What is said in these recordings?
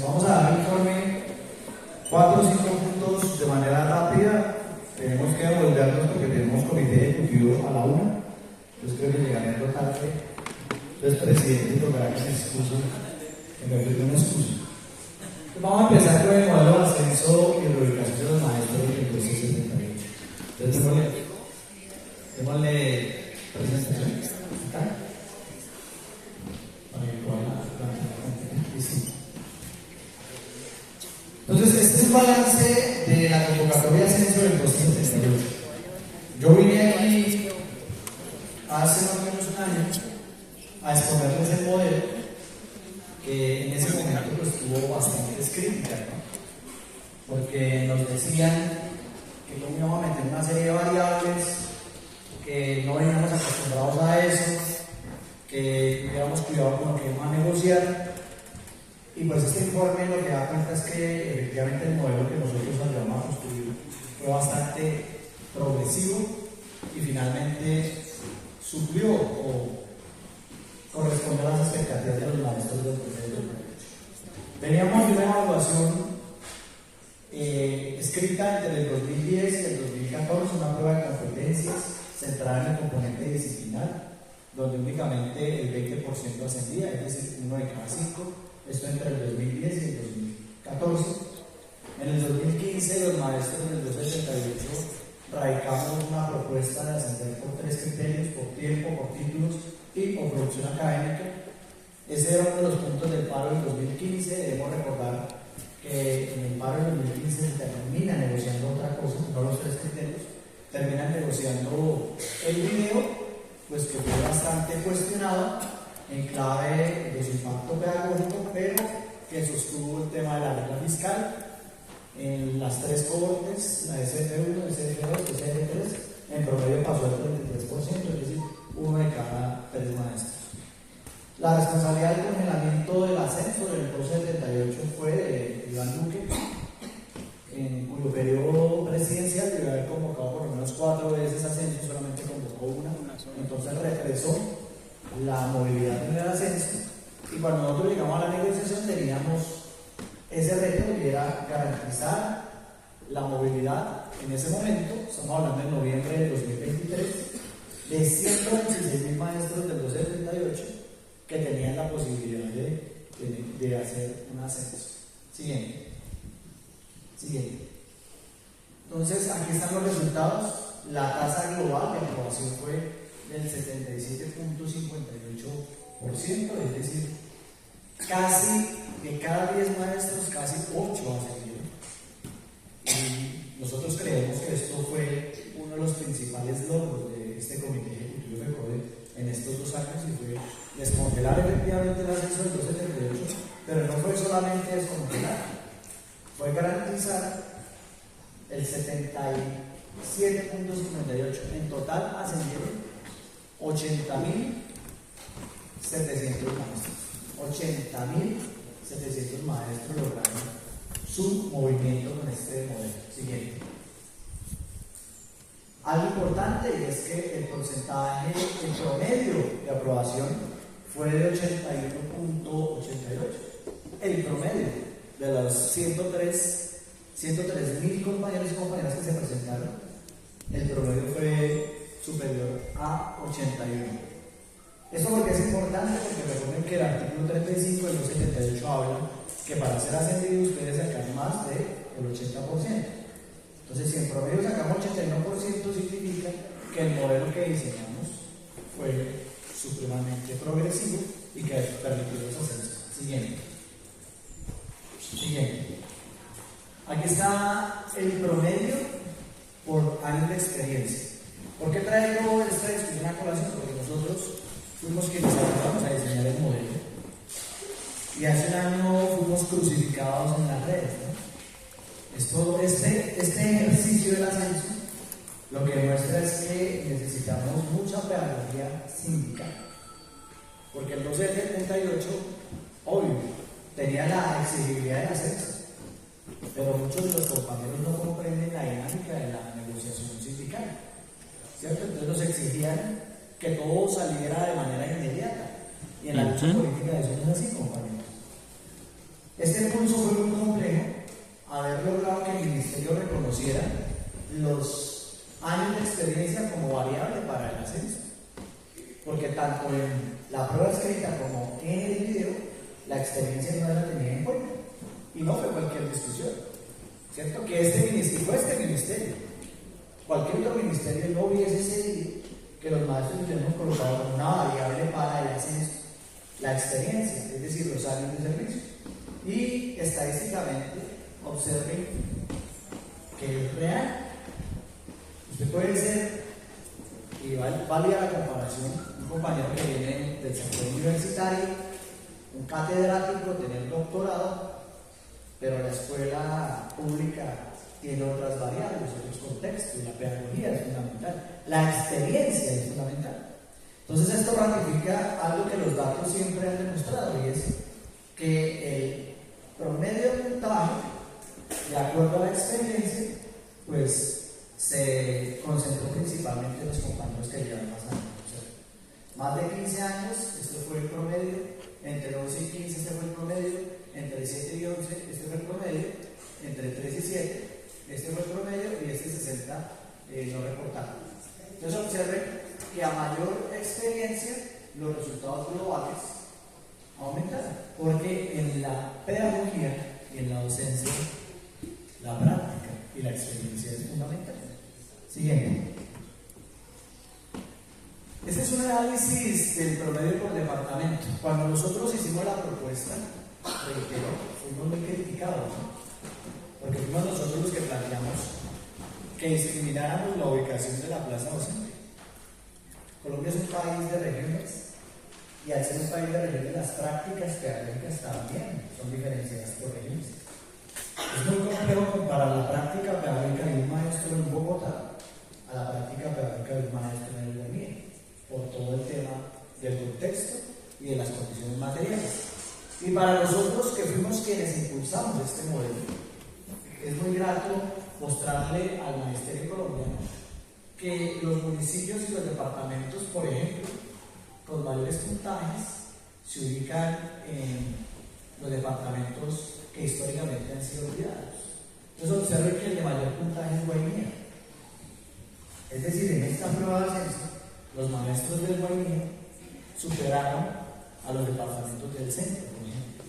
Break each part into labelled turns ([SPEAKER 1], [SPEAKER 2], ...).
[SPEAKER 1] vamos a dar el informe 4 o 5 puntos de manera rápida. Tenemos que devolvernos porque tenemos comité ejecutivo a la 1. Entonces creo que llegaré a tarde. Entonces, presidente, tocará que se excuse, que me pide una excusa. Vamos a empezar con el modelo de ascenso y reubicación de los maestros del proceso 78. Entonces, démosle presentación. ¿Acá? Entonces, este es un balance de la convocatoria de ascenso del 2078. Yo vine aquí hace más o menos un año a exponerles el modelo, que en ese momento pues tuvo bastantes críticas, ¿no? Porque nos decían que no íbamos a meter una serie de variables, que no veníamos acostumbrados a eso, que tuviéramos cuidado con lo que íbamos a negociar. Y pues este informe lo que da cuenta es que efectivamente el modelo que nosotros ayudamos a construir fue bastante progresivo y finalmente suplió o correspondió a las expectativas de los maestros del proceso de derecho. Veníamos de una evaluación escrita entre el 2010 y el 2014, una prueba de competencias centrada en el componente disciplinar, donde únicamente el 20% ascendía, es decir, 1 de cada 5. Esto entre el 2010 y el 2014. En el 2015, los maestros del 278 radicamos una propuesta de ascender por 3 criterios: por tiempo, por títulos y por producción académica. Ese era uno de los puntos del paro del 2015. Debemos recordar que en el paro del 2015 se termina negociando otra cosa, no los 3 criterios, terminan negociando el video, pues que fue bastante cuestionado en clave de su impacto pedagógico, pero que sostuvo el tema de la regla fiscal en las 3 cohortes, la SF1, SF2, SF3, en promedio pasó al 33%, es decir, 1 de cada 3 maestros. La responsabilidad del congelamiento del ascenso del 278 fue de Iván Duque, en cuyo periodo presidencial debió haber convocado por lo menos 4 veces ascenso, solamente convocó una, entonces represó la movilidad en el ascenso. Y cuando nosotros llegamos a la negociación teníamos ese reto, que era garantizar la movilidad en ese momento. Estamos hablando de noviembre de 2023, de 126.000 maestros del 278 que tenían la posibilidad de hacer un ascenso. Siguiente. Entonces aquí están los resultados. La tasa global de aprobación fue del 77.58%, es decir, casi de cada 10 maestros, casi 8 ascendieron. Y nosotros creemos que esto fue uno de los principales logros de este comité ejecutivo de CODE en estos 2 años, y fue descongelar efectivamente el ascenso del 278, pero no fue solamente descongelar, fue garantizar el 77.58%. En total ascendieron 80.700 maestros. 80.700 maestros lograron su movimiento con este modelo. Siguiente. Algo importante es que el porcentaje, el promedio de aprobación fue de 81.88. El promedio de los 103.000 compañeros y compañeras que se presentaron, el promedio fue superior a 81. Esto porque es importante, porque recuerden que el artículo 35 del 278 habla que para ser ascendido ustedes sacan más del 80%. Entonces, si en promedio sacamos 81%, significa que el modelo que diseñamos fue supremamente progresivo y que permitió los ascensos. Siguiente. Aquí está el promedio por años de experiencia. ¿Por qué traigo esta discusión a colación? Porque nosotros fuimos quienes ayudamos a diseñar el modelo y hace un año fuimos crucificados en las redes, ¿no? Este ejercicio del ascenso lo que demuestra es que necesitamos mucha pedagogía sindical, porque el 278, obvio, tenía la exigibilidad del ascenso, pero muchos de los compañeros no comprenden la dinámica de la negociación sindical, ¿cierto? Entonces nos exigían que todo saliera de manera inmediata, y en la lucha política eso no es así, compañeros. Este pulso fue muy complejo, haber logrado que el ministerio reconociera los años de experiencia como variable para el ascenso, porque tanto en la prueba escrita como en el video, la experiencia no era tenida en cuenta, y no fue cualquier discusión, ¿cierto? Que este ministerio, cualquier otro ministerio no hubiese cedido que los maestros hubiéramos colocado como una variable para el ascenso, la experiencia, es decir, los años de servicio. Y estadísticamente, observen que es real. Usted puede ser, y valía la comparación, un compañero que viene del sector universitario, un catedrático, tener doctorado, pero la escuela pública tiene otras variables, otros contextos, la pedagogía es fundamental, la experiencia es fundamental. Entonces esto ratifica algo que los datos siempre han demostrado, y es que el promedio de puntaje, de acuerdo a la experiencia, pues se concentró principalmente en los compañeros que llevan más años. O sea, más de 15 años, este fue el promedio, entre 11 y 15 este fue el promedio, entre 7 y 11 este fue el promedio, entre 3 y 7 este fue el promedio, y este 60 no reportaron. Entonces observen que a mayor experiencia los resultados globales aumentaron, porque en la pedagogía y en la docencia la práctica y la experiencia es fundamental. Siguiente. Este es un análisis del promedio por departamento. Cuando nosotros hicimos la propuesta, reitero, fuimos muy criticados, ¿no? Porque fuimos nosotros los que planteamos que discrimináramos la ubicación de la plaza docente. Colombia es un país de regiones, y al ser un país de regiones, las prácticas pedagógicas también son diferenciadas por regiones. Es muy complejo comparar la práctica pedagógica de un maestro en Bogotá a la práctica pedagógica de un maestro en el Guainía, por todo el tema del contexto y de las condiciones materiales. Y para nosotros, que fuimos quienes impulsamos este modelo, es muy grato mostrarle al magisterio colombiano que los municipios y los departamentos, por ejemplo, con mayores puntajes, se ubican en los departamentos que históricamente han sido olvidados. Entonces observen que el de mayor puntaje es Guainía. Es decir, en esta prueba de ascenso, los maestros del Guainía superaron a los departamentos del centro, por ejemplo.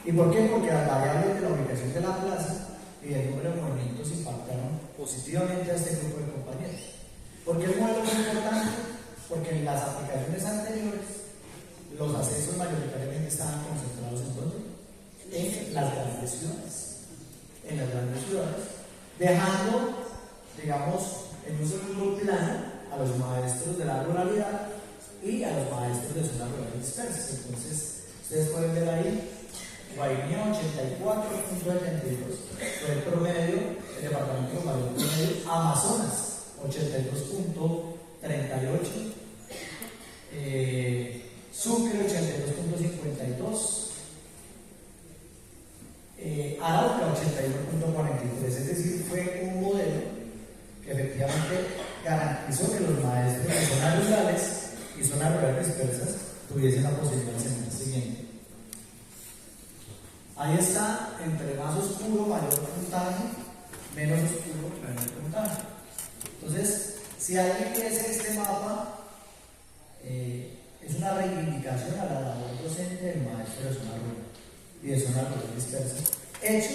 [SPEAKER 1] ¿Y por qué? Porque las variables de la ubicación de la plaza y el número de movimientos impactaron positivamente a este grupo de compañeros. ¿Por qué el modelo es importante? Porque en las aplicaciones anteriores los accesos mayoritariamente estaban concentrados en ¿dónde? En las grandes ciudades, dejando, digamos, en un segundo plano a los maestros de la ruralidad y a los maestros de zonas rurales dispersas. Entonces, ustedes pueden ver ahí, Guainía 84.72 fue el promedio, el departamento con mayor promedio. Amazonas 82.38, Sucre 82.52, Arauca 81.43. Es decir, fue un modelo que efectivamente garantizó que los maestros de zonas rurales y zonas rurales dispersas tuviesen la posibilidad de ser siguiente. Ahí está, entre más oscuro, mayor puntaje, menos oscuro, menor puntaje. Entonces, si alguien quiere hacer este mapa, es una reivindicación a la labor docente del maestro de zona rural y de zona rural dispersa, hecho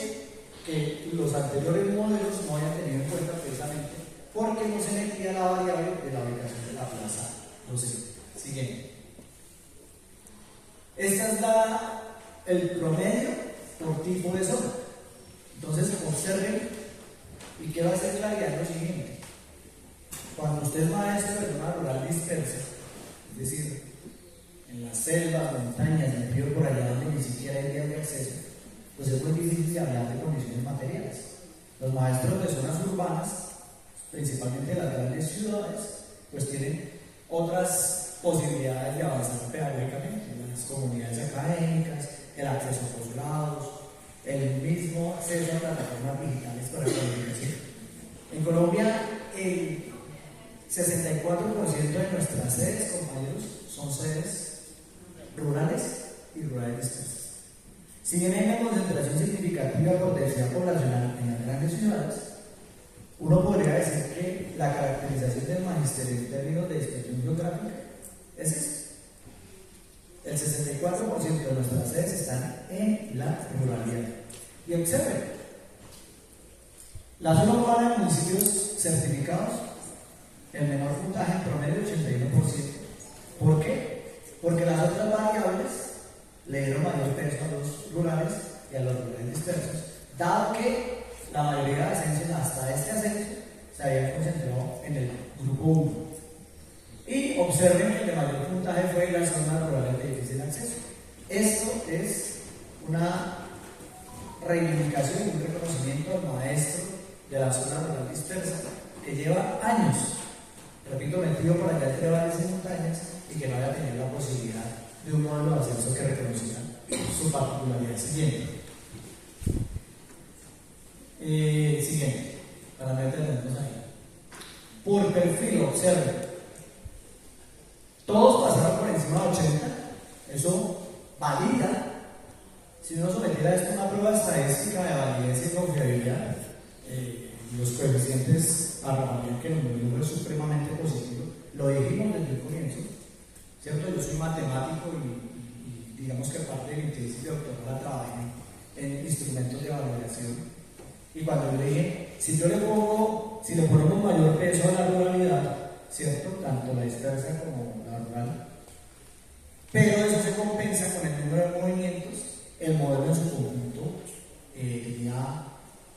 [SPEAKER 1] que los anteriores modelos no hayan tenido en cuenta precisamente porque no se metía la variable de la ubicación de la plaza docente. Siguiente. Esta es el promedio por tipo de zona. Entonces, observen, y quiero hacer claridad lo siguiente. Cuando usted es maestro de zona rural dispersa, es decir, en las selvas, montañas, metido por allá donde ni siquiera hay vías de acceso, pues es muy difícil de hablar de condiciones materiales. Los maestros de zonas urbanas, principalmente de las grandes ciudades, pues tienen otras posibilidades de avanzar pedagógicamente, las comunidades académicas, el acceso a posgrados, el mismo acceso a plataformas digitales para la comunicación. En Colombia, el 64% de nuestras sedes, compañeros, son sedes rurales y rurales dispersas. Si bien hay una concentración significativa por densidad poblacional en las grandes ciudades, uno podría decir que la caracterización del magisterio en términos de dispersión geográfica es eso. El 64% de nuestras sedes están en la ruralidad. Y observen, la zona urbana de municipios certificados, el menor puntaje en promedio, 81%. ¿Por qué? Porque las otras variables le dieron mayor peso a los rurales y a los rurales dispersos, dado que la mayoría de ascensos hasta este ascenso se habían concentrado en el grupo 1. Y observen que el de mayor puntaje fue en las zonas rurales de difícil acceso. Esto es una reivindicación y un reconocimiento al maestro de la zona rural dispersa que lleva años, repito, metido por allá entre valles y montañas y que no haya tenido la posibilidad de un modelo de ascenso que reconociera su particularidad. Siguiente, para no detenernos ahí. Por perfil, observen, todos pasaron por encima de 80, eso valida. Si uno sometiera esto a una prueba estadística de validez y confiabilidad, los coeficientes arrojarían que el número es supremamente positivo. Lo dijimos desde el comienzo, ¿cierto? Yo soy matemático y digamos que parte de mi tesis de doctorado la trabajé en instrumentos de valoración. Y cuando yo le dije, si le ponemos mayor peso a la ruralidad, ¿cierto? Tanto la dispersa como la rural, pero eso se compensa con el número de movimientos, el modelo en su conjunto tenía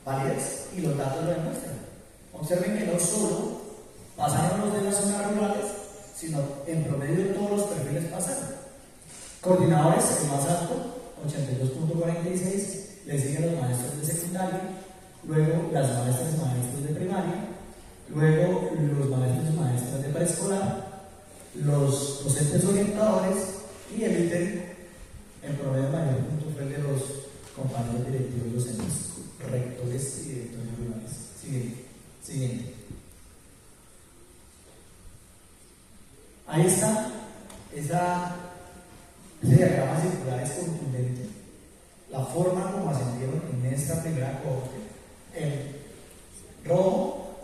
[SPEAKER 1] validez y los datos lo demuestran. Observen que no solo pasaron los de las zonas rurales, sino en promedio todos los perfiles pasaron. Coordinadores, el más alto, 82.46, le siguen los maestros de secundaria, luego las maestras y maestros de primaria, luego los maestros y maestras de preescolar, los docentes orientadores y el ítem en promedio mayor punto fue el de los compañeros directivos docentes, rectores y directores rurales. Siguiente. Ahí está, ese diagrama circular es contundente. La forma como ascendieron en esta primera cohorte, en rojo,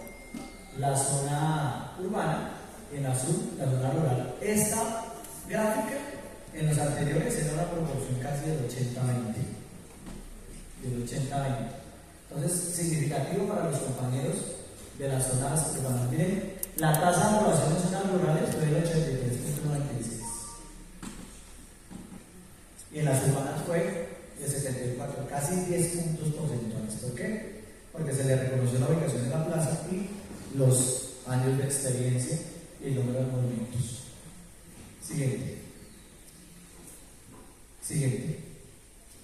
[SPEAKER 1] la zona urbana, en azul, la zona rural. Esta gráfica en los anteriores era una proporción casi del 80-20. Del 80-20. Entonces, significativo para los compañeros de las zonas urbanas. Miren, la tasa de aprobación en zonas rurales fue del 83.96. Y en las urbanas fue de 74, casi 10 puntos porcentuales. ¿Por qué? Porque se le reconoció la ubicación de la plaza y los años de experiencia y el número de movimientos. Siguiente.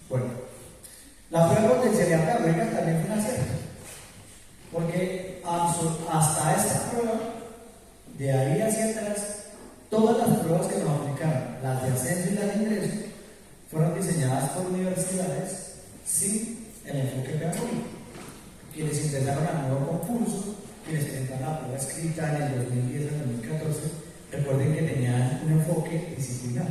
[SPEAKER 1] Bueno, la prueba de potencialidad pedagógica también fue un acierto, porque hasta esta prueba, de ahí hacia atrás, todas las pruebas que nos aplicaron, las de ascenso y las de ingreso, fueron diseñadas por universidades sin el enfoque pedagógico. Quienes ingresaron al nuevo concurso, quienes presentaron la prueba escrita en el 2010 al 2014, recuerden que tenían un enfoque disciplinar.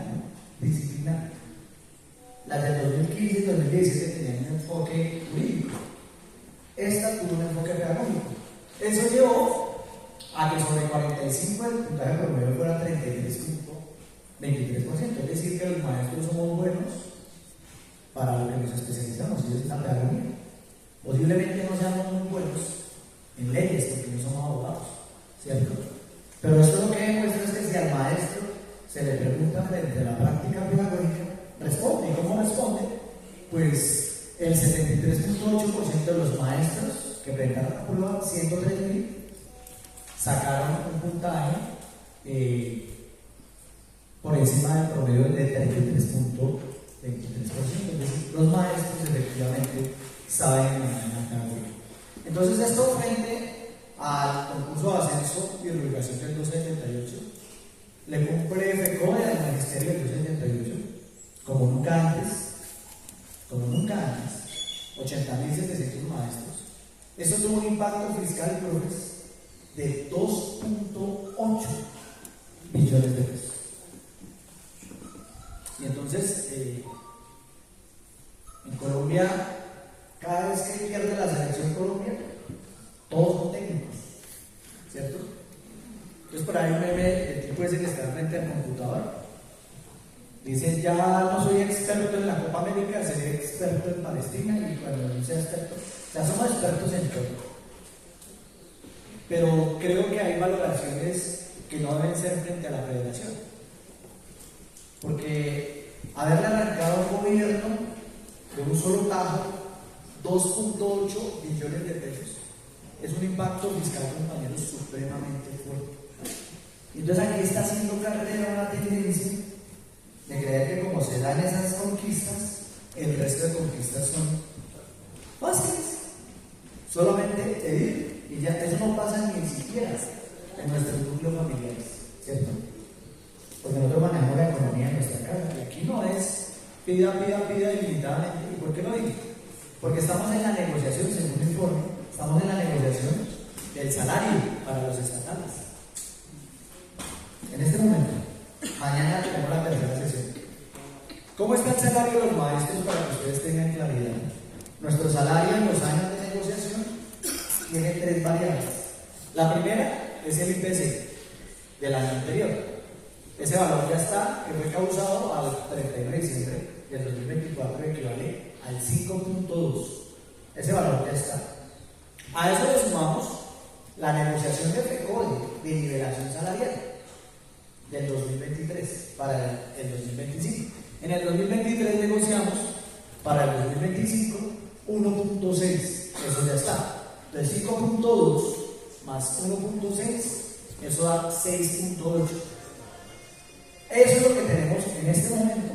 [SPEAKER 1] Las del 2015 y 2017 tenían un enfoque jurídico. Esta tuvo un enfoque pedagógico. Eso llevó a que sobre 45 el puntaje promedio fuera 33.23%. Es decir, que los maestros somos buenos para lo que nos especializamos, y es la pedagogía. Posiblemente no seamos muy buenos en leyes porque no somos abogados, ¿cierto? Pero esto lo que demuestra es que si al maestro se le pregunta frente a la práctica pedagógica, responde. ¿Y cómo responde? Pues el 73.8% de los maestros que presentaron la prueba, 103.000, sacaron un puntaje por encima del promedio de 33.23%. Es decir, los maestros efectivamente saben manejar pedagogía. Entonces, esto frente al concurso de ascenso y reubicación del 278 le cumple FECODE al magisterio del 278 como nunca antes, 80.700 maestros. Esto tuvo un impacto fiscal, profes, de 2.8 billones de pesos. Y entonces, Colombia, cada vez que pierde la selección Colombia, todos son técnicos, ¿cierto? Entonces por ahí un meme, el tipo ese que está frente al computador, dice, ya no soy experto en la Copa América, seré experto en Palestina, y cuando no sea experto, ya somos expertos en todo. Pero creo que hay valoraciones que no deben ser frente a la federación. Porque haberle arrancado a un gobierno de un solo tajo 2.8 billones de pesos es un impacto fiscal, compañeros, supremamente fuerte. Entonces aquí está haciendo carrera una tendencia de creer que como se dan esas conquistas, el resto de conquistas son fáciles. Solamente pedir, y ya eso no pasa ni siquiera en nuestros núcleos familiares, ¿cierto? Porque nosotros manejamos la economía en nuestra casa, y aquí no es pida ilimitadamente. ¿Y por qué lo digo? Porque estamos en la negociación, según el informe, estamos en la negociación del salario para los estatales. En este momento, mañana tenemos la tercera sesión. ¿Cómo está el salario de los maestros para que ustedes tengan claridad? Nuestro salario en los años de negociación tiene 3 variables. La primera es el IPC del año anterior. Ese valor ya está, que fue causado al 31 de diciembre del 2024, equivale al 5.2. Ese valor ya está. A eso le sumamos la negociación de FECODE de nivelación salarial del 2023 para el 2025. En el 2023 negociamos para el 2025 1.6, eso ya está. Entonces 5.2 más 1.6, eso da 6.8. Eso es lo que tenemos en este momento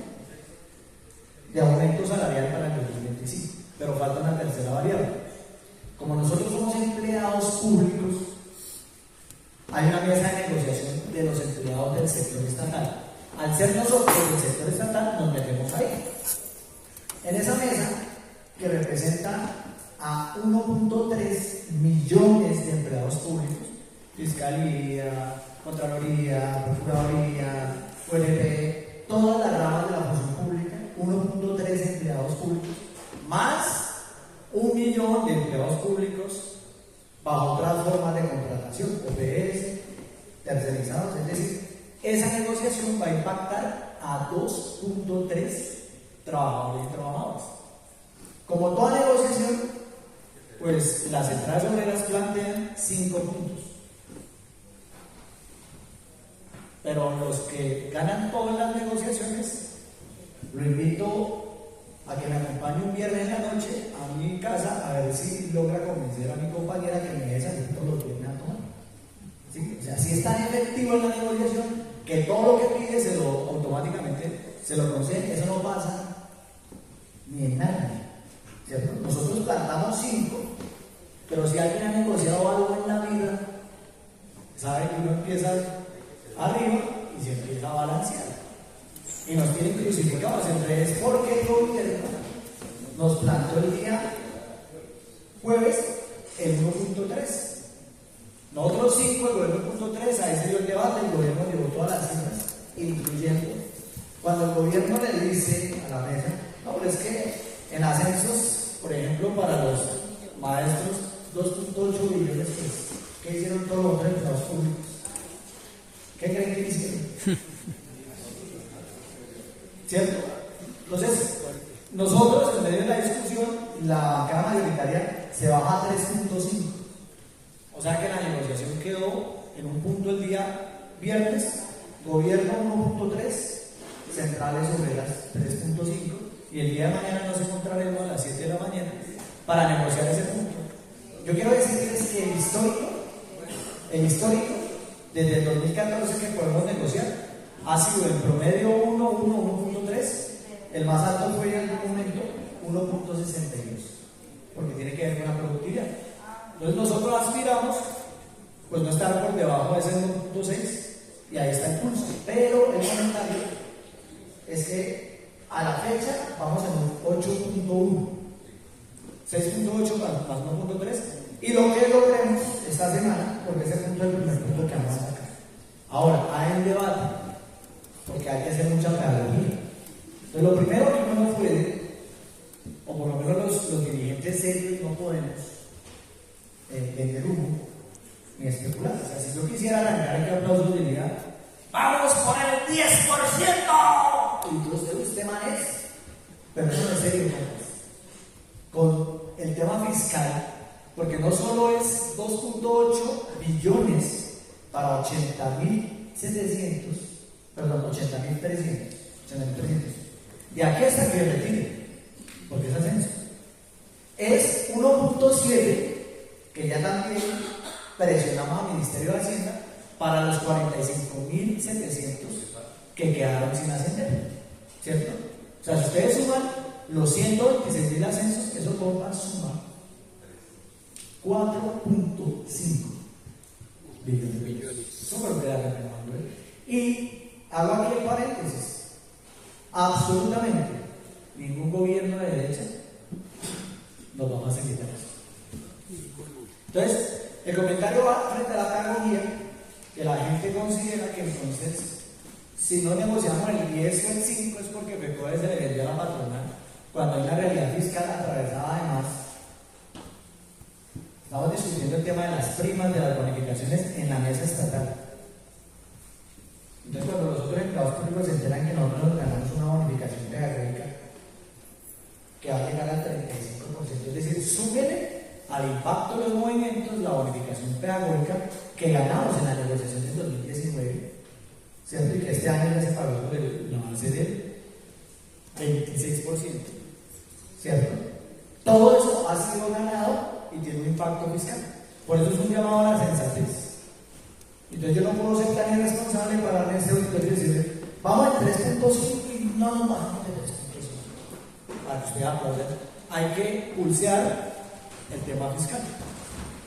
[SPEAKER 1] de aumento salarial para el 2025. Pero falta una tercera variable. Como nosotros somos empleados públicos, hay una mesa de negociación de los empleados del sector estatal. Al ser nosotros del sector estatal, nos metemos ahí. En esa mesa, que representa a 1.3 millones de empleados públicos, Fiscalía, Contraloría, Procuraduría, UNP, todas las ramas de la función pública, 1.3 empleados públicos, más 1 millón de empleados públicos bajo otras formas de contratación, OPS, tercerizados, es decir, esa negociación va a impactar a 2.3 trabajadores y trabajadoras. Como toda negociación, pues las centrales obreras plantean 5 puntos. Pero los que ganan todas las negociaciones, lo invito a que me acompañe un viernes en la noche a mi casa a ver si logra convencer a mi compañera que me deje salir todos los viernes a tomar. ¿Sí? O sea, si es tan efectivo en la negociación que todo lo que pide automáticamente se lo concede, eso no pasa ni en nada, ¿cierto? Nosotros plantamos 5, pero si alguien ha negociado algo en la vida, sabe que uno empieza arriba y se empieza a balancear. Y nos tienen crucificados, entre es porque el gobierno nos plantó el día jueves el 1.3. Nosotros 5, el gobierno 1.3, ahí se dio el debate, el gobierno llevó todas las cifras, incluyendo cuando el gobierno le dice a la mesa, no, pero es que en ascensos, por ejemplo, para los maestros, 2.8 billones, ¿qué hicieron todos los otros empleados públicos? ¿Qué creen que hicieron? ¿Cierto? Entonces, nosotros, en medio de la discusión, la bancada mayoritaria se baja a 3.5. O sea que la negociación quedó en un punto el día viernes, gobierno 1.3, centrales obreras 3.5, y el día de mañana nos encontraremos a las 7 de la mañana para negociar ese punto. Yo quiero decirles que el histórico, desde el 2014 que podemos negociar, ha sido en promedio 1.3, el más alto fue en algún momento 1.62, porque tiene que ver con la productividad. Entonces nosotros aspiramos, pues no estar por debajo de ese 1.6, y ahí está el pulso. Pero el comentario es que a la fecha vamos en un 8.1, 6.8 más 1.3, y lo que logremos esta semana, porque ese punto es el primer punto que vamos a sacar. Ahora, hay un debate, porque hay que hacer mucha pedagogía. Entonces, lo primero que uno no puede o por lo menos los dirigentes serios, no podemos vender humo ni especular. O sea, si yo quisiera arrancar el aplauso, diría: ¡vamos por el 10%! Y entonces usted maneja. Pero eso no es serio, con el tema fiscal, porque no solo es 2.8 billones para 80.300, de aquí hasta que retire, porque es ascenso. Es 1.7, que ya también presionamos al Ministerio de Hacienda para los 45.700 que quedaron sin ascender, ¿cierto? O sea, si ustedes suman los 126.000 ascensos, eso toma suma 4.5 billones. Eso me lo queda reclamando. Y hago aquí el paréntesis: absolutamente ningún gobierno de derecha nos va a facilitar eso. Entonces, el comentario va frente a la pedagogía, que la gente considera que entonces, si no negociamos el 10 o el 5, es porque FECODE se le vendió a la patronal, cuando hay una realidad fiscal atravesada además. Estamos discutiendo el tema de las primas de las bonificaciones en la mesa estatal. Entonces, cuando los otros empleados públicos se enteran que nosotros ganamos una bonificación pedagógica que va a llegar al 35%, es decir, súbele al impacto de los movimientos la bonificación pedagógica que ganamos en la negociación del 2019, ¿cierto? Y que este año ya se pagó por el avance del 26%, ¿cierto? Todo eso ha sido ganado y tiene un impacto fiscal. Por eso es un llamado a la sensatez. Entonces yo no puedo ser tan irresponsable para darle este auditorio y decirle: vamos en 3.5 y no nos bajamos de 3.5. Para que usted aplaude, hay que pulsear el tema fiscal.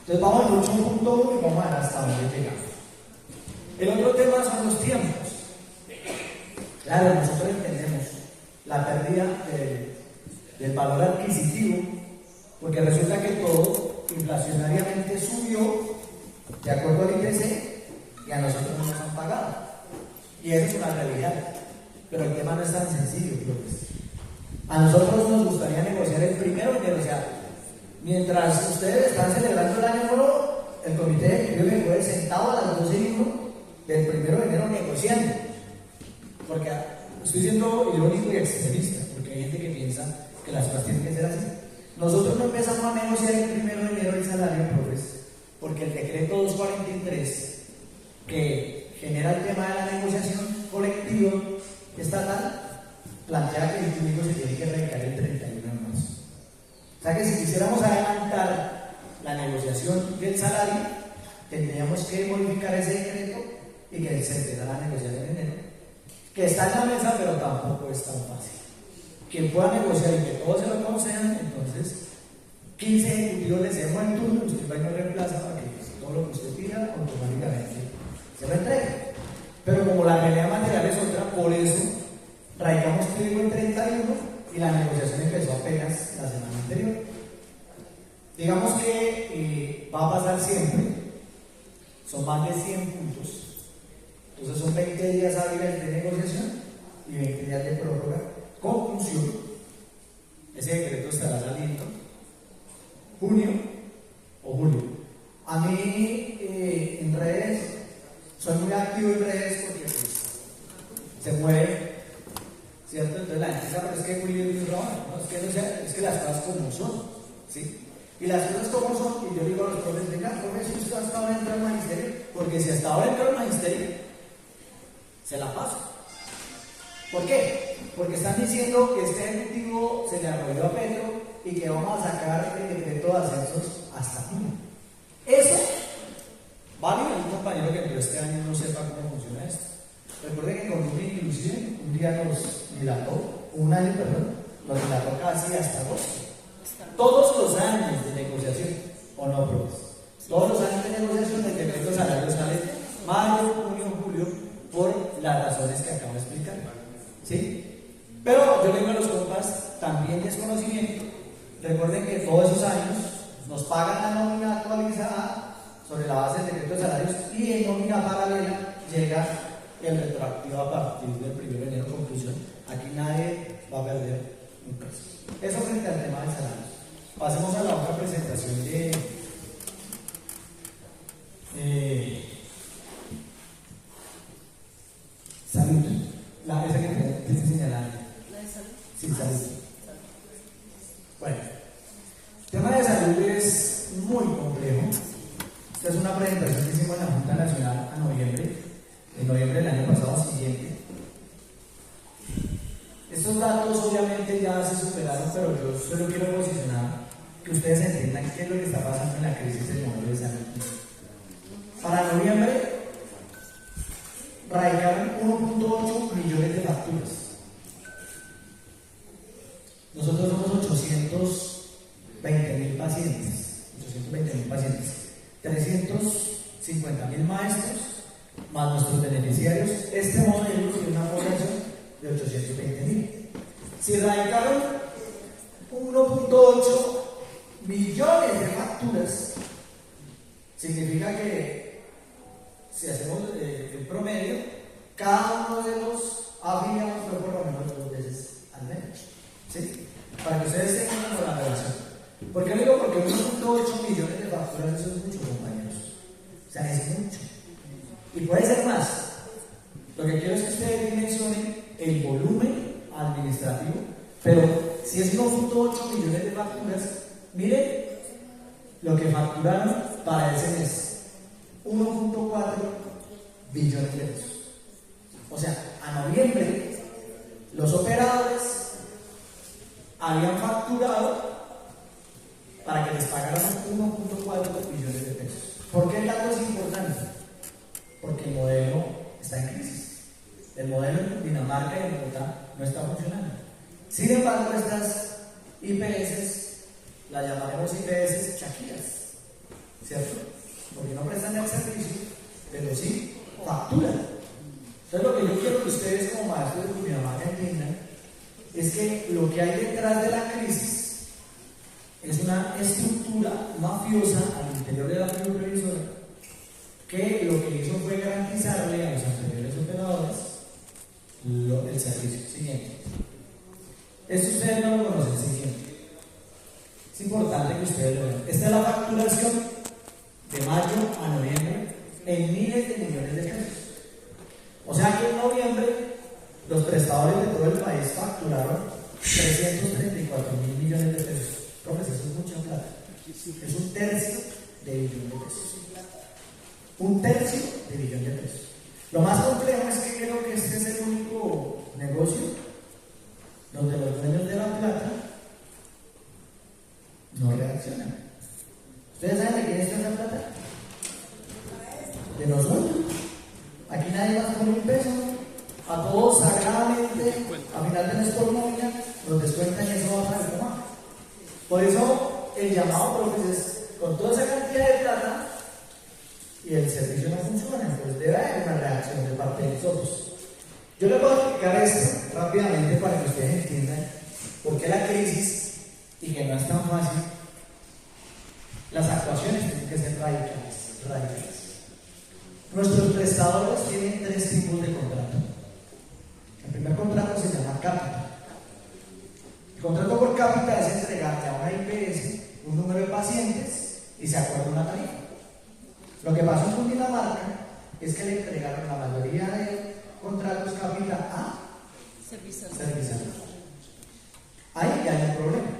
[SPEAKER 1] Entonces vamos en 8.1 y vamos a ver hasta dónde llegamos. El otro tema son los tiempos. Claro, nosotros entendemos la pérdida del valor adquisitivo, porque resulta que todo inflacionariamente subió de acuerdo al IPC y a nosotros no nos han pagado. Y eso es una realidad. Pero el tema no es tan sencillo, pues. A nosotros nos gustaría negociar el 1 de enero, o sea, mientras ustedes están celebrando el año nuevo, el comité ejecutivo me puede sentado a las 12:01 del 1 de enero negociando. Porque estoy siendo irónico y extremista, porque hay gente que piensa que las cosas tienen que ser así. Nosotros no empezamos a negociar el 1 de enero el salario, profes, porque el decreto 243, que genera el tema de la negociación colectiva estatal, plantea que el público se tiene que recaer el 31 de marzo. O sea que si quisiéramos adelantar la negociación del salario, tendríamos que modificar ese decreto y que se empezara a negociar en enero, que está en la mesa, pero tampoco es tan fácil. Quien pueda negociar y que todos se lo concedan, entonces 15 ejecutivos le cedemos el turno, usted va y no reemplaza para que todo lo que usted pida automáticamente se lo entregue. Pero como la realidad material es otra, por eso radicamos código en 31 y la negociación empezó apenas la semana anterior. Digamos que va a pasar siempre, son más de 100 puntos, entonces son 20 días hábiles de negociación y 20 días de prórroga. Conclusión: ese decreto estará saliendo junio o julio. A mí en redes, soy muy activo en redes porque pues, se mueve, ¿cierto? Entonces la gente dice: pero es que Julio es muy bravo, ¿no? Es que las cosas como son, ¿sí? Y las cosas como son, y yo digo a los profes: venga, profe, si usted hasta ahora entra al magisterio, porque si hasta ahora entra al magisterio, se la paso. ¿Por qué? Porque están diciendo que este ejecutivo se le arrolló a Petro y que vamos a sacar el decreto de ascensos hasta junio. Eso, válido, un compañero que entró este año no sepa cómo funciona esto. Recuerden que con un inclusive, un día nos dilató, un año, perdón, nos dilató casi hasta agosto. Todos los años de negociación, ¿o no, profes? Todos los años de negociación del decreto salario sale mayo, junio, julio, por las razones que acabo de explicar. ¿Sí? Pero yo le digo a los compas, también desconocimiento. Recuerden que todos esos años nos pagan la nómina actualizada sobre la base del decreto de salarios y en nómina paralela llega el retroactivo a partir del 1 de enero. Conclusión: aquí nadie va a perder Eso frente al tema del salario. Pasemos a la otra presentación de salud. Esa que te señalando.
[SPEAKER 2] ¿La de salud?
[SPEAKER 1] Sí, salud. Bueno, el tema de salud es muy complejo. Esta es una presentación que hicimos en la Junta Nacional en noviembre del año pasado siguiente. Estos datos obviamente ya se superaron, pero yo solo quiero posicionar que ustedes entiendan qué es lo que está pasando en la crisis del modelo de salud. Para noviembre radicaron 1.8 millones de facturas. Nosotros somos 820.000 pacientes, 350.000 maestros, más nuestros beneficiarios. Este modelo tiene una población de 820.000. Si radicaron 1.8 millones de facturas, significa que si hacemos el promedio, cada uno de los afiliados fue por lo menos 2 veces al menos. ¿Sí? Para que ustedes tengan la relación. ¿Por qué digo? Porque 1.8 millones de facturas, eso es mucho, compañeros. O sea, es mucho. Y puede ser más. Lo que quiero es que ustedes dimensionen el volumen administrativo, pero si es 1.8 millones de facturas, miren lo que facturaron para ese mes: 1.4 billones de pesos. O sea, a noviembre los operadores habían facturado para que les pagaran 1.4 billones de pesos. ¿Por qué el dato es importante? Porque el modelo está en crisis. El modelo en Dinamarca y en Bogotá no está funcionando. Sin embargo, estas IPS, las llamaremos IPS chaquiras, ¿cierto? Porque no prestan el servicio, pero sí facturan. Entonces, lo que yo quiero que ustedes como maestros de Dinamarca entiendan es que lo que hay detrás de la crisis es una estructura mafiosa al interior de la previsora que lo que hizo fue garantizarle a los anteriores operadores el servicio. Siguiente. Esto ustedes no lo conocen. Siguiente. Es importante que ustedes lo vean. Esta es la facturación de mayo a noviembre en miles de millones de pesos. O sea que en noviembre los prestadores de todo el país facturaron 334.000 millones de pesos. Profesor, eso es mucha plata. Es un tercio de billón de pesos. Un tercio de billón de pesos. Lo más complejo es que creo que este es el único negocio donde los dueños de la plata no reaccionan. ¿Ustedes saben de quién está esa plata? De nosotros. Aquí nadie más pone un peso. A todos sagradamente, a final de mes por nómina, nos descuentan y eso va para el tomate. Por eso el llamado, profe, es con toda esa cantidad de plata y el servicio no funciona, pues debe haber una reacción de parte de nosotros. Yo les voy a explicar esto rápidamente para que ustedes entiendan por qué la crisis y que no es tan fácil. Las actuaciones tienen que ser radicales. Nuestros prestadores tienen 3 tipos de contrato. El primer contrato se llama cápita. El contrato por cápita es entregarle a una IPS un número de pacientes y se acuerda una tarifa. Lo que pasó con Dinamarca es que le entregaron la mayoría de contratos cápita a Servisalud. Ahí ya hay un problema,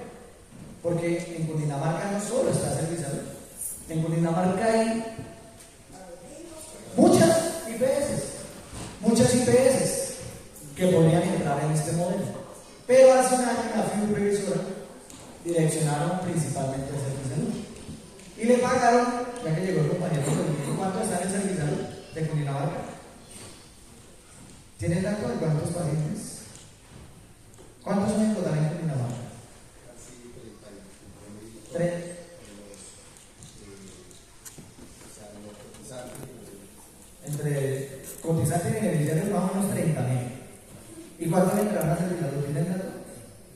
[SPEAKER 1] porque en Cundinamarca no solo está Servisalud, en Cundinamarca hay muchas IPS que podrían entrar en este modelo, pero hace un año la FIU previsora direccionaron principalmente a Servisalud y le pagaron, ya que llegó el compañero, ¿cuánto está en Servisalud de Cundinamarca? ¿Tienen datos de cuántos pacientes? ¿Cuántos son en total en Cundinamarca? 3. Entre cotizantes y beneficiarios más o menos 30.000. ¿Y cuántos entraron a Servisalud? ¿Tienen datos?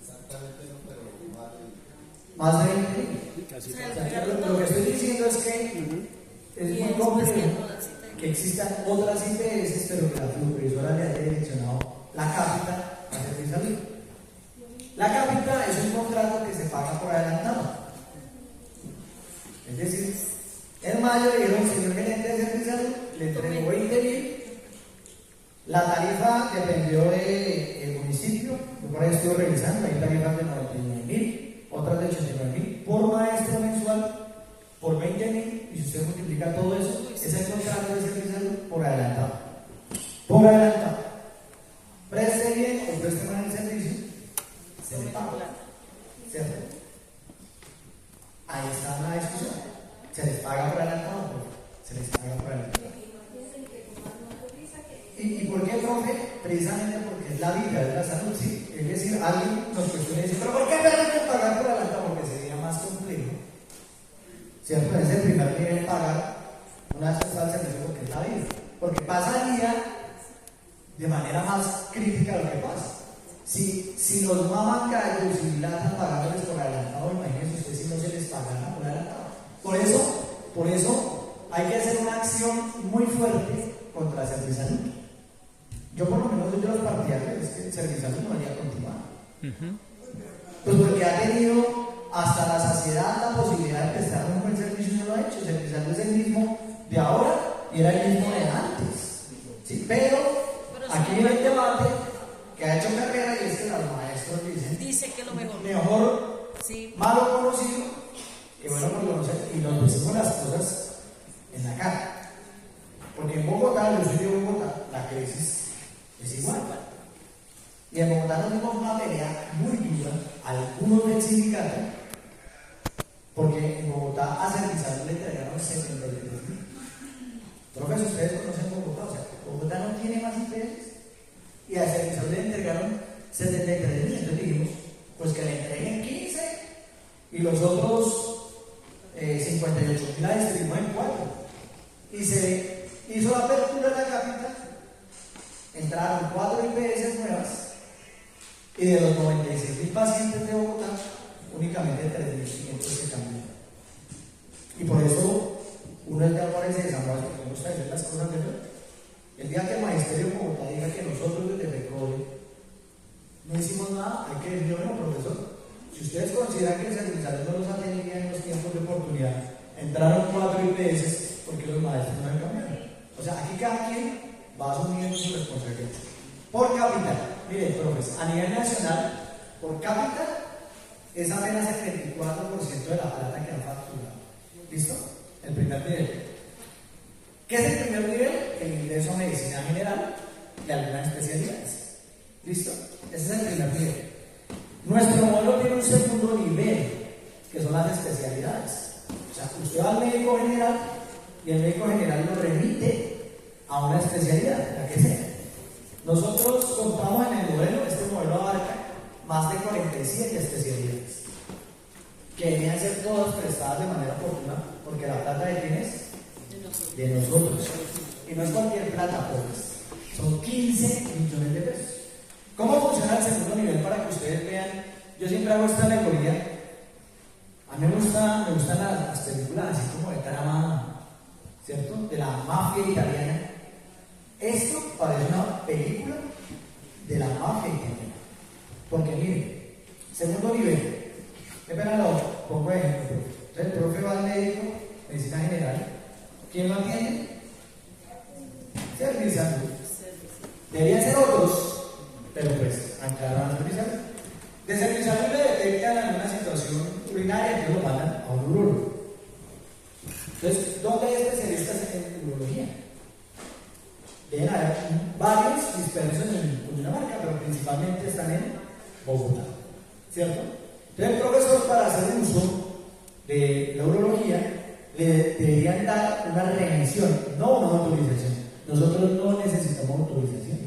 [SPEAKER 3] Exactamente no, pero
[SPEAKER 1] más de 20.000. Lo que estoy diciendo es que es muy complejo que existan otras IPS, pero que la supervisora le haya direccionado la cápita a Servisalud. La cápita es un contrato que se paga por adelantado. Es decir, en mayo le dijeron, señor gerente de servicios, le entregó 20.000. La tarifa dependió del municipio. Yo por ahí estuve revisando, hay tarifas de 99.000, otras de 89.000 por maestro mensual, por 20.000, y si usted multiplica todo eso, es el contrato de servicios por adelantado. Por adelantado. Preste bien o preste mal el servicio, se le paga. ¿Cierto? Ahí está la discusión. Se les paga por adelantado, se les paga por adelantado. ¿Y por qué, profe? Precisamente porque es la vida, es la salud, ¿sí? Es decir, alguien nos cuestiona y dice, ¿pero por qué me hay que pagar por adelantado? Porque sería más complejo, ¿cierto? Es el primer nivel pagar una social servicio porque es la vida. Porque pasaría de manera más crítica lo que pasa. Si los maman gallos y latan pagándoles por adelantado, imagínense ustedes si no se les pagara por adelantado. Por eso hay que hacer una acción muy fuerte contra Servisalud. Yo por lo menos soy de los partidarios es que el Servisalud no vaya a continuar. Pues porque ha tenido hasta la saciedad la posibilidad de prestar un buen servicio y no lo ha hecho. Servisalud es el mismo de ahora y era el mismo de antes. ¿Sí? Pero aquí viene el debate que ha hecho carrera y es que los maestros dicen
[SPEAKER 2] que lo
[SPEAKER 1] mejor
[SPEAKER 2] sí.
[SPEAKER 1] malo conocido que bueno por conocer, y nos decimos las cosas en la cara. Porque en Bogotá, yo soy de Bogotá, la crisis es igual. Y en Bogotá nos dimos una pelea muy dura, algunos del sindicato, porque en Bogotá a Servisalud le entregaron 73.000. Profesor, ustedes conocen Bogotá, o sea, Bogotá no tiene más IPS y a Servisalud le entregaron 73.000. Entonces dijimos, pues que le entreguen 15 y los otros 58.000 la distribuimos en 4. Y se hizo la apertura de la capital, entraron 4 IPS nuevas y de los 96.000 pacientes de Bogotá, únicamente 3.500 se cambiaron. Y por eso uno es de amores y desamores porque no gusta decir las cosas de verdad. El día que el Magisterio de Bogotá diga que nosotros desde RECODE no hicimos nada, hay que decir, bueno, profesor, si ustedes consideran que el Servisalud no los atendía en los tiempos de oportunidad, entraron 4 IPS porque los maestros no han cambiado. O sea, aquí cada quien va asumiendo su responsabilidad. Por cápita, miren, profesor, a nivel nacional, por cápita es apenas el 24% de la plata que han facturado. ¿Listo? El primer nivel. ¿Qué es el primer nivel? El ingreso a medicina general y algunas especialidades. ¿Listo? Ese es el primer nivel. Nuestro modelo tiene un segundo nivel, que son las especialidades. O sea, usted va al médico general y el médico general lo remite a una especialidad, la que sea. Nosotros contamos en el modelo, este modelo abarca más de 47 especialidades, que deberían ser todas prestadas de manera oportuna, porque la plata de quién es? De nosotros. Y no es cualquier plata, pues. Son 15 millones de pesos. ¿Cómo funciona el segundo nivel para que ustedes vean? Yo siempre hago esta alegoría. A mí me gustan las películas así como de trama, ¿cierto? De la mafia italiana. Esto parece una película de la mafia italiana. Porque miren, segundo nivel. ¿Qué pena lo pongo de ejemplo? Entonces el profe va al médico, medicina general. ¿Quién lo atiende? Servisalud. Deberían ser otros, pero pues aclaran a Servisalud. De Servisalud le detectan alguna situación urinaria que lo mandan a un urólogo. Entonces, ¿dónde hay especialistas en urología? Deben haber varios dispersos en Cundinamarca, pero principalmente están en Bogotá, ¿cierto? Entonces, el profesor, para hacer uso de la urología, le deberían dar una remisión, no una autorización. Nosotros no necesitamos autorización,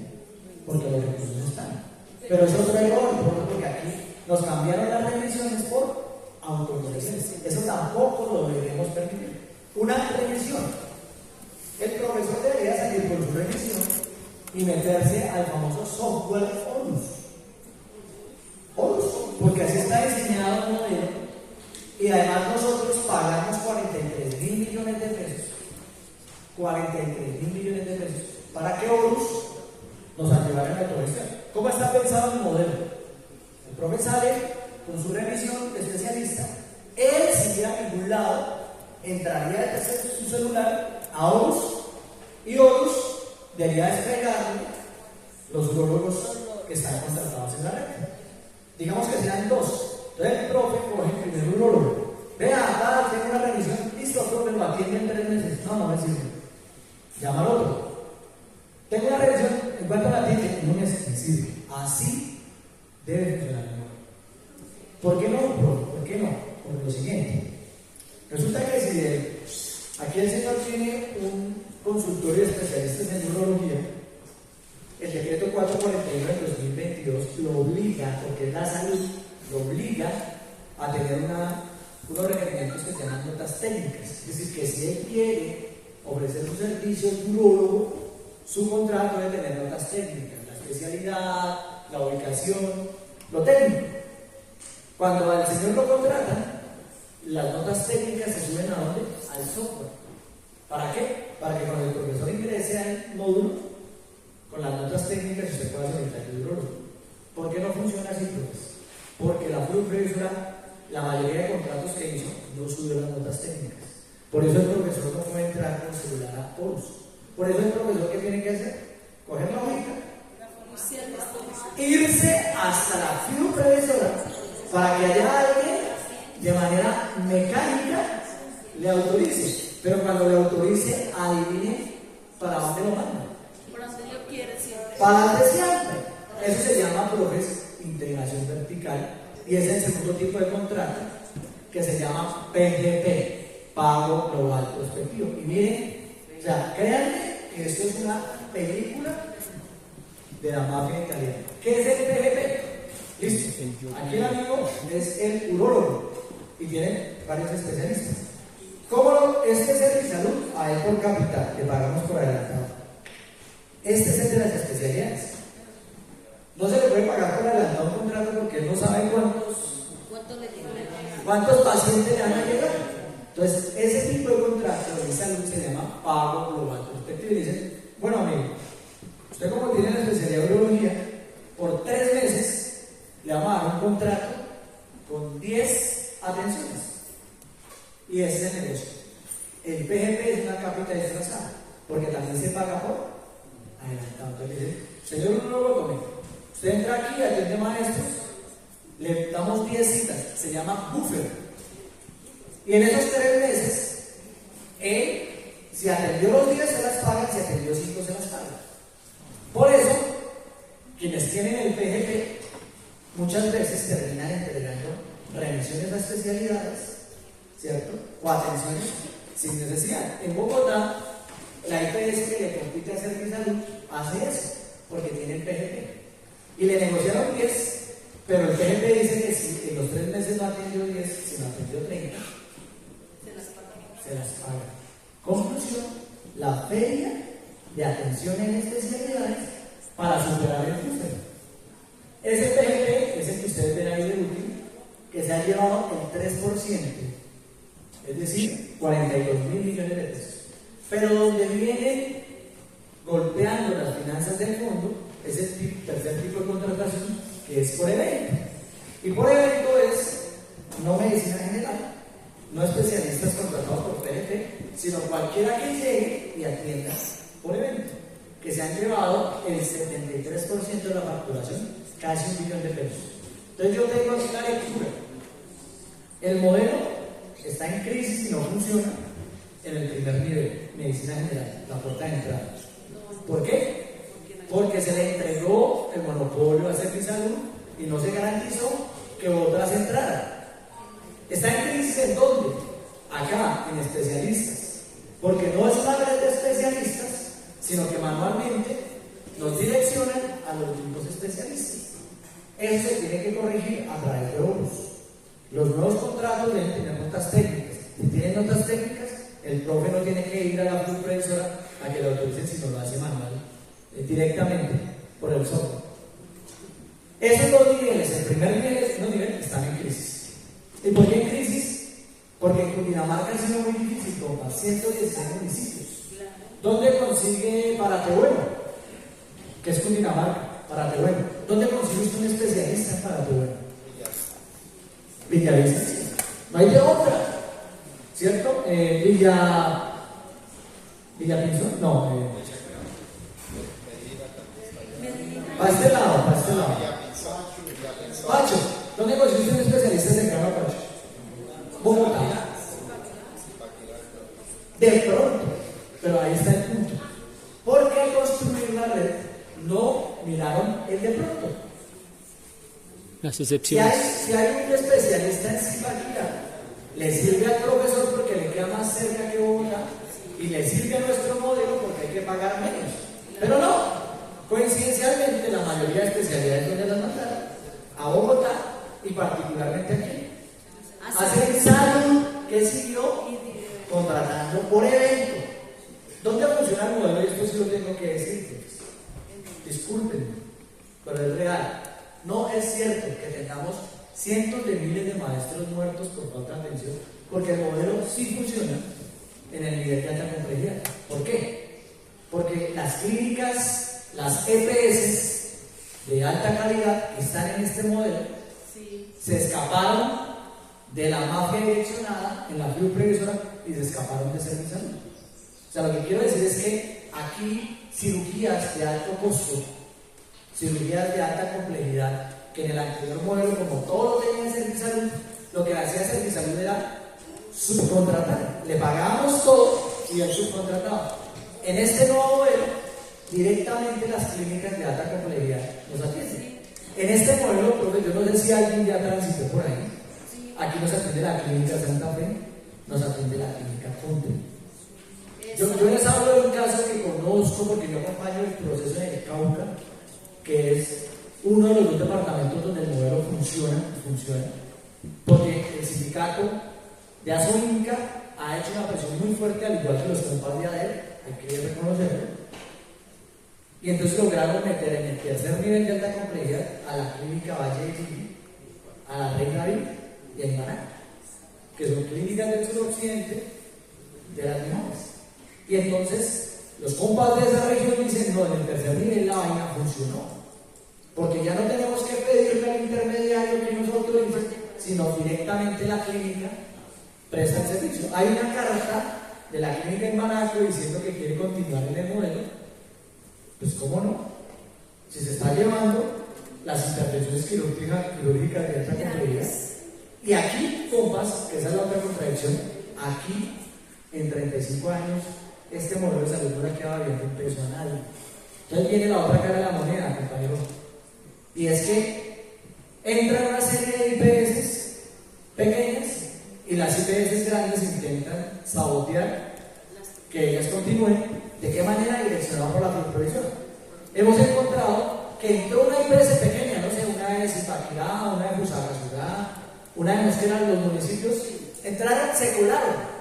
[SPEAKER 1] porque los recursos están. Pero eso es otro error, porque aquí nos cambiaron las remisiones por autorizaciones. Eso tampoco lo deberíamos permitir. Una remisión. El profesor debería salir por su remisión y meterse al famoso software ONUS. ONUS, porque así está diseñado el modelo. Y además nosotros pagamos 43.000 millones de pesos. 43.000 millones de pesos. Para que ONUS nos ayudara en la autorización. ¿Cómo está pensado el modelo? El El profe sale con su revisión de especialista, él sin ir a ningún lado, entraría desde su celular a Horus, y Horus debería despegarle los urólogos que están contratados en la red. Digamos que sean dos. Entonces el profe coge el primer urólogo. Vea, tengo una revisión, listo, profe, lo atiende en 3 meses. No me sirve. Llama al otro. Tengo una revisión, en cuanto la atiende, no me sirve. Así debe funcionar el negocio. ¿Por qué no, profe? ¿Por qué no? Por lo siguiente. Resulta que si aquí el señor tiene un consultorio de especialistas en urología, el decreto 441 del 2022 lo obliga, porque es la salud, lo obliga a tener unos requerimientos que se llaman notas técnicas. Es decir, que si él quiere ofrecer su servicio de urólogo, su contrato debe tener notas técnicas, la especialidad, la ubicación, lo técnico. Cuando al señor lo contratan, las notas técnicas se suben ¿a dónde? Al software. ¿Para qué? Para que cuando el profesor ingrese al módulo, con las notas técnicas usted pueda solicitar el urólogo. ¿Por qué no funciona así, profesor? Porque la profesora, la mayoría de contratos que hizo, no subió las notas técnicas. Por eso el profesor no puede entrar con celular a Horus. Por eso el profesor, ¿qué tiene que hacer? Coger la hojita, irse hasta la profesora para que haya alguien de manera mecánica le autorice. Pero cuando le autorice, adivine para dónde lo manda.
[SPEAKER 2] Para donde yo quiero siempre.
[SPEAKER 1] Para donde siempre. Eso se llama, profes, integración vertical, y es el segundo tipo de contrato que se llama PGP, Pago Global Prospectivo. Y miren, o sea, créanme que esto es una película de la mafia italiana. ¿Qué es el PGP? Listo. Aquí el amigo es el urólogo y tiene varios especialistas. ¿Cómo este es Servisalud? A él por capital, le pagamos por adelantado. Este es el de las especialidades. No se le puede pagar por adelantado un contrato porque él no sabe cuántos pacientes le van a llegar. Entonces, ese tipo de contrato de salud se llama pago global prospectivo. Y dicen, bueno, amigo, usted como tiene la especialidad de urología, por 3 meses le vamos a dar un contrato con 10 atenciones. Y ese es el negocio. El PGP es una cápita disfrazada, porque también se paga por adelantado. Entonces dice, señor urólogo, usted entra aquí, atiende maestros, le damos 10 citas, se llama buffer. Y en esos 3 meses, él, si atendió los 10 se las paga, si atendió 5 se las paga. Por eso, quienes tienen el PGP, muchas veces terminan entregando revisiones a especialidades, ¿cierto? O atenciones sin necesidad. En Bogotá, la IPS que le compite a Servisalud hace eso, porque tiene el PGP. Y le negociaron 10, pero el PGP dice que si en los 3 meses no atendió 10, sino atendió 30, se las paga. Conclusión, la feria de atención en especialidades para superar el buffer. Ese PGP es el que ustedes ven ahí de último, que se ha llevado el 3%. Es decir, 42.000 millones de pesos. Pero donde viene golpeando las finanzas del fondo es el tercer tipo de contratación, que es por evento. Y por evento es no medicina general, no especialistas contratados por PGP, sino cualquiera que llegue y atienda por evento, que se han llevado el 73% de la facturación, casi 1 millón de pesos. Entonces yo tengo aquí la lectura. El modelo está en crisis y no funciona en el primer nivel, medicina general, la puerta de entrada. ¿Por qué? Porque se le entregó el monopolio a Servisalud y no se garantizó que otras entraran. Está en crisis ¿en dónde? Acá, en especialistas. Porque no es una red de especialistas, sino que manualmente nos direccionan a los mismos especialistas. Eso se tiene que corregir a través de Horus. Los nuevos contratos deben tener notas técnicas. Si tienen notas técnicas, el profe no tiene que ir a la profesora a que lo autoricen, sino lo hace manual, directamente por el software. Esos 2 niveles, el primer nivel y el segundo nivel, están en crisis. ¿Y por qué en crisis? Porque en Cundinamarca ha sido muy difícil tomar 116 municipios. ¿Dónde consigue Paratebueno? ¿Qué es Cundinamarca? Paratebueno. ¿Dónde consigue usted un especialista en Paratebueno?
[SPEAKER 4] Villavista, sí. No hay de otra, ¿cierto? Villa Pinzón, no. Para este lado, para este lado. Pacho, ¿dónde consiste un especialista cercano a Pacho? Bogotá. De pronto, pero ahí está el punto. ¿Por qué construir la red no miraron el de pronto?
[SPEAKER 5] Las
[SPEAKER 4] Si
[SPEAKER 5] excepciones.
[SPEAKER 4] hay un especialista en Zipaquirá, le sirve al profesor porque le queda más cerca que Bogotá y le sirve a nuestro modelo porque hay que pagar menos. Pero no, coincidencialmente la mayoría de especialidades donde las mandaron a Bogotá y particularmente aquí. Hacer salud que siguió contratando por evento. ¿Dónde funciona el modelo? Y esto sí lo tengo que decir. Discúlpenme, pero es real. No es cierto que tengamos cientos de miles de maestros muertos por falta de atención, porque el modelo sí funciona en el nivel de alta complejidad. ¿Por qué? Porque las clínicas, las EPS de alta calidad que están en este modelo, se escaparon de la mafia direccionada en la flu previsora y se escaparon de Servisalud. O sea, lo que quiero decir es que aquí cirugías de alto costo, cirugías de alta complejidad, que en el anterior modelo, como todo lo tenía en Servisalud, lo que hacía Servisalud era subcontratar. Le pagábamos todo y él subcontrataba. En este nuevo modelo, directamente las clínicas de alta complejidad nos atienden. En este modelo, profe, yo no sé si alguien ya transitó por ahí. Aquí nos atiende la clínica Santa Fe, nos atiende la clínica Conte. Yo les hablo de un caso que conozco porque yo acompaño el proceso de Cauca, que es uno de los dos departamentos donde el modelo funciona, porque el sindicato de Asoinca ha hecho una presión muy fuerte, al igual que los compas de ADER, hay que reconocerlo, y entonces lograron meter en el tercer nivel de alta complejidad a la clínica Valle de Chile, a la Reina Vil y a Imaná, que son clínicas del suroccidente de las mejores. Y entonces los compas de esa región dicen: no, en el tercer nivel la vaina funcionó, porque ya no tenemos que pedirle al intermediario que nos autorice, sino directamente la clínica presta el servicio. Hay una carta de la clínica en Manaco diciendo que quiere continuar en el modelo. Pues cómo no, si se está llevando las intervenciones quirúrgicas de alta complejidad. Y aquí, compas, que esa es la otra contradicción, aquí en 35 años este modelo de salud no le queda bien un peso a nadie. Entonces viene la otra cara de la moneda, compañero, y es que entran una serie de IPS pequeñas y las IPS grandes intentan sabotear que ellas continúen. ¿De qué manera? Direccionado por la supervisora. Hemos encontrado que entró una IPS pequeña, no sé, una de Zipaquirá, una de Fusagasugá, una de Mosquera, los municipios entraron, se colaron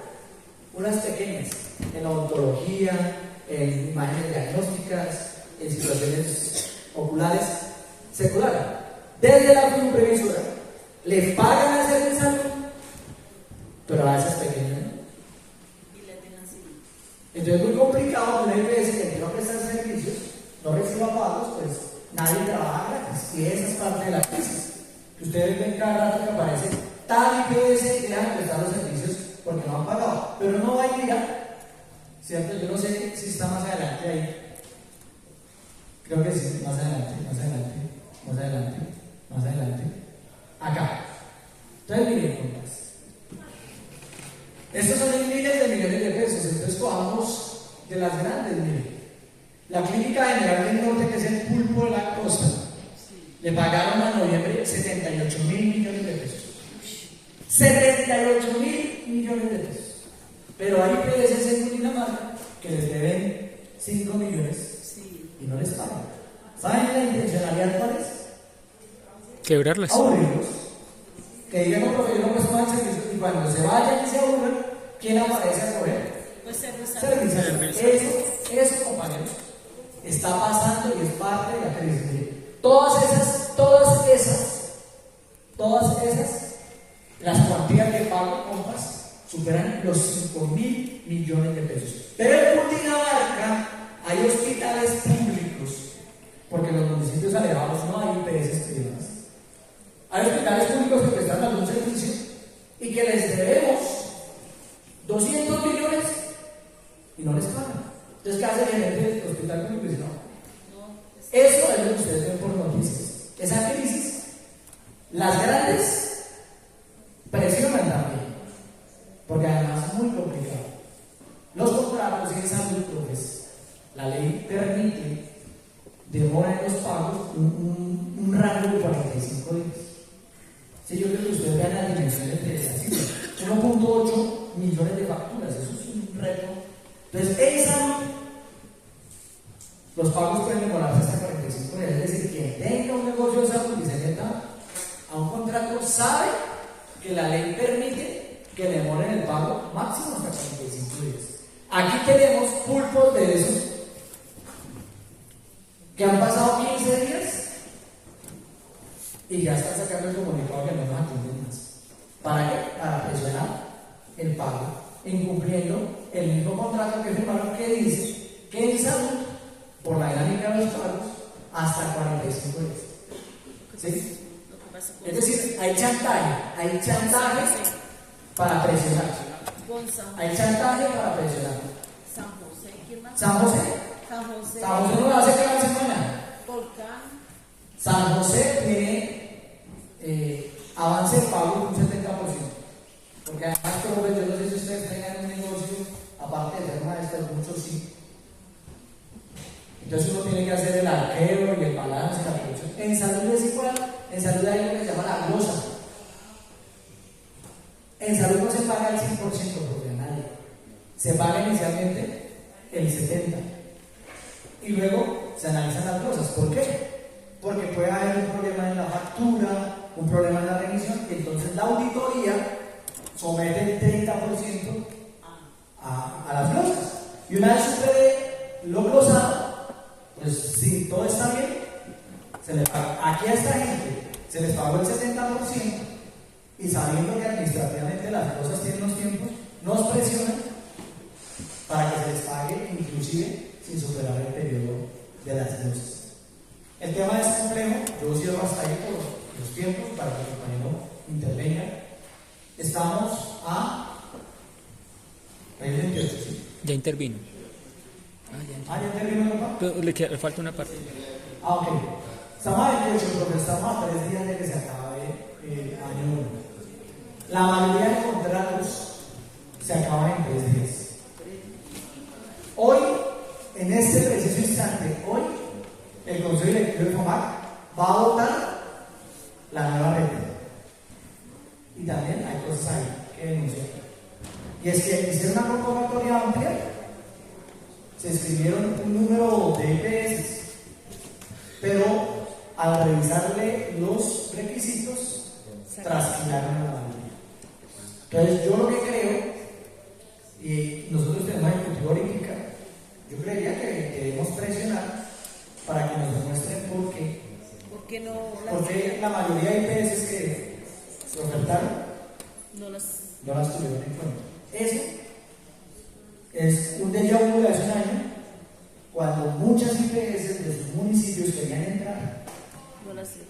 [SPEAKER 4] unas pequeñas en odontología, en imágenes diagnósticas, en situaciones oculares, se colaron. Desde la previsora le pagan a Servisalud, pero a esas pequeñas no. Entonces es muy complicado que una IPS que quiera prestar servicios no reciba pagos, pues nadie trabaja gratis. Y esa es parte de la crisis. Que ustedes ven cada rato que aparece tal IPS que dejan de prestar los servicios porque no han pagado. Pero no va a llegar, ¿cierto? Yo no sé si está más adelante ahí. Creo que sí, más adelante. Acá. Entonces miren, compas. Estos son miles de millones de pesos, entonces cojamos de las grandes, miren. La Clínica General del Norte, que es el pulpo de la costa, le pagaron a noviembre 78.000 millones de pesos. 78.000 millones de pesos. Pero hay IPS en Cundinamarca que les deben 5 millones y no les pagan. ¿Saben la intencionalidad cuál es?
[SPEAKER 5] Quebrarlas.
[SPEAKER 4] Aburrirlos. Que digan: no, profe, yo no puedo tomar el servicio. Y cuando se vayan y se aburran, ¿quién aparece a correr?
[SPEAKER 2] Pues
[SPEAKER 4] Servisalud. Eso, compañeros, está pasando y es parte de la crisis. Mire, todas esas, las cuantías de pago, compas, superan los 5.000 millones de pesos. Pero en Cundinamarca hay hospitales públicos, porque en los municipios alejados no hay IPS privadas. Hay hospitales públicos que prestan algún servicio y que les debemos 200 millones y no les pagan. Entonces, ¿qué hace el gerente del hospital público? Dice, no. Eso es lo que ustedes ven por noticias. Esa crisis, las grandes presionan también, porque además es muy complicado. Los contratos en salud, pues, la ley permite demora en los pagos un rango de 45 días. Si yo creo que ustedes vean las dimensiones de esa cifra, 1.8 millones de facturas, eso es un reto. Entonces, en salud, los pagos pueden demorarse hasta 45 días. Es decir, quien tenga un negocio de salud y se meta a un contrato sabe que la ley permite que demoren el pago máximo hasta 45 días. Aquí tenemos pulpos de esos que han pasado 15 días y ya están sacando el comunicado que no nos atienden más. ¿Para qué? Para presionar el pago, incumpliendo el mismo contrato que firmaron que dice que en salud, por la dinámica de los pagos, hasta 45 días. ¿Sí? Es decir, hay chantaje para presionar. Hay chantaje para presionar.
[SPEAKER 2] San José, ¿quién más?
[SPEAKER 4] San José.
[SPEAKER 2] San José.
[SPEAKER 4] San José no lo hace cada semana.
[SPEAKER 2] Volcán.
[SPEAKER 4] San José tiene avance de pago de un 70%. Porque además, como yo no sé si ustedes tengan un negocio, aparte de ser maestros, muchos sí. Entonces uno tiene que hacer el arqueo y el balance, la producción. En salud es igual, en salud hay lo que se llama la glosa. En salud no se paga el 100% porque a nadie. Se paga inicialmente el 70%. Y luego se analizan las glosas. ¿Por qué? Porque puede haber un problema en la factura, un problema en la remisión, y entonces la auditoría somete el 30% a las glosas. Y una vez supere lo glosado, pues si todo está bien, se le paga. Aquí a esta gente se les pagó el 70% y sabiendo que administrativamente las cosas tienen los tiempos, nos presionan para que se les pague inclusive sin superar el periodo de las glosas. El tema es complejo, yo cierro hasta ahí por los tiempos para que el compañero intervenga. Estamos a 28, ¿sí?
[SPEAKER 5] Ya intervino.
[SPEAKER 4] ¿Ya intervino, papá?
[SPEAKER 5] Pero le falta una parte.
[SPEAKER 4] Ok. Estamos a 28, porque estamos a 3 días de que se acabe el año 1. La mayoría de contratos se acaban en 3 días. Hoy, en este preciso instante, hoy, el Consejo Directivo de FOMAC va a votar la nueva red. Y también hay cosas ahí que denunciar. Y es que hicieron una convocatoria amplia, se escribieron un número de IPS, pero al revisarle los requisitos, trasquilaron a la mayoría. Entonces, yo lo que creo, y nosotros tenemos ejecutivo olímpica, yo creería que debemos presionar para que nos demuestren por qué.
[SPEAKER 2] ¿Por qué no
[SPEAKER 4] Porque la mayoría de IPS que se ofertaron
[SPEAKER 2] no las
[SPEAKER 4] no las tuvieron en cuenta. Eso es un déjà vu de hace un año, cuando muchas IPS de sus municipios querían entrar,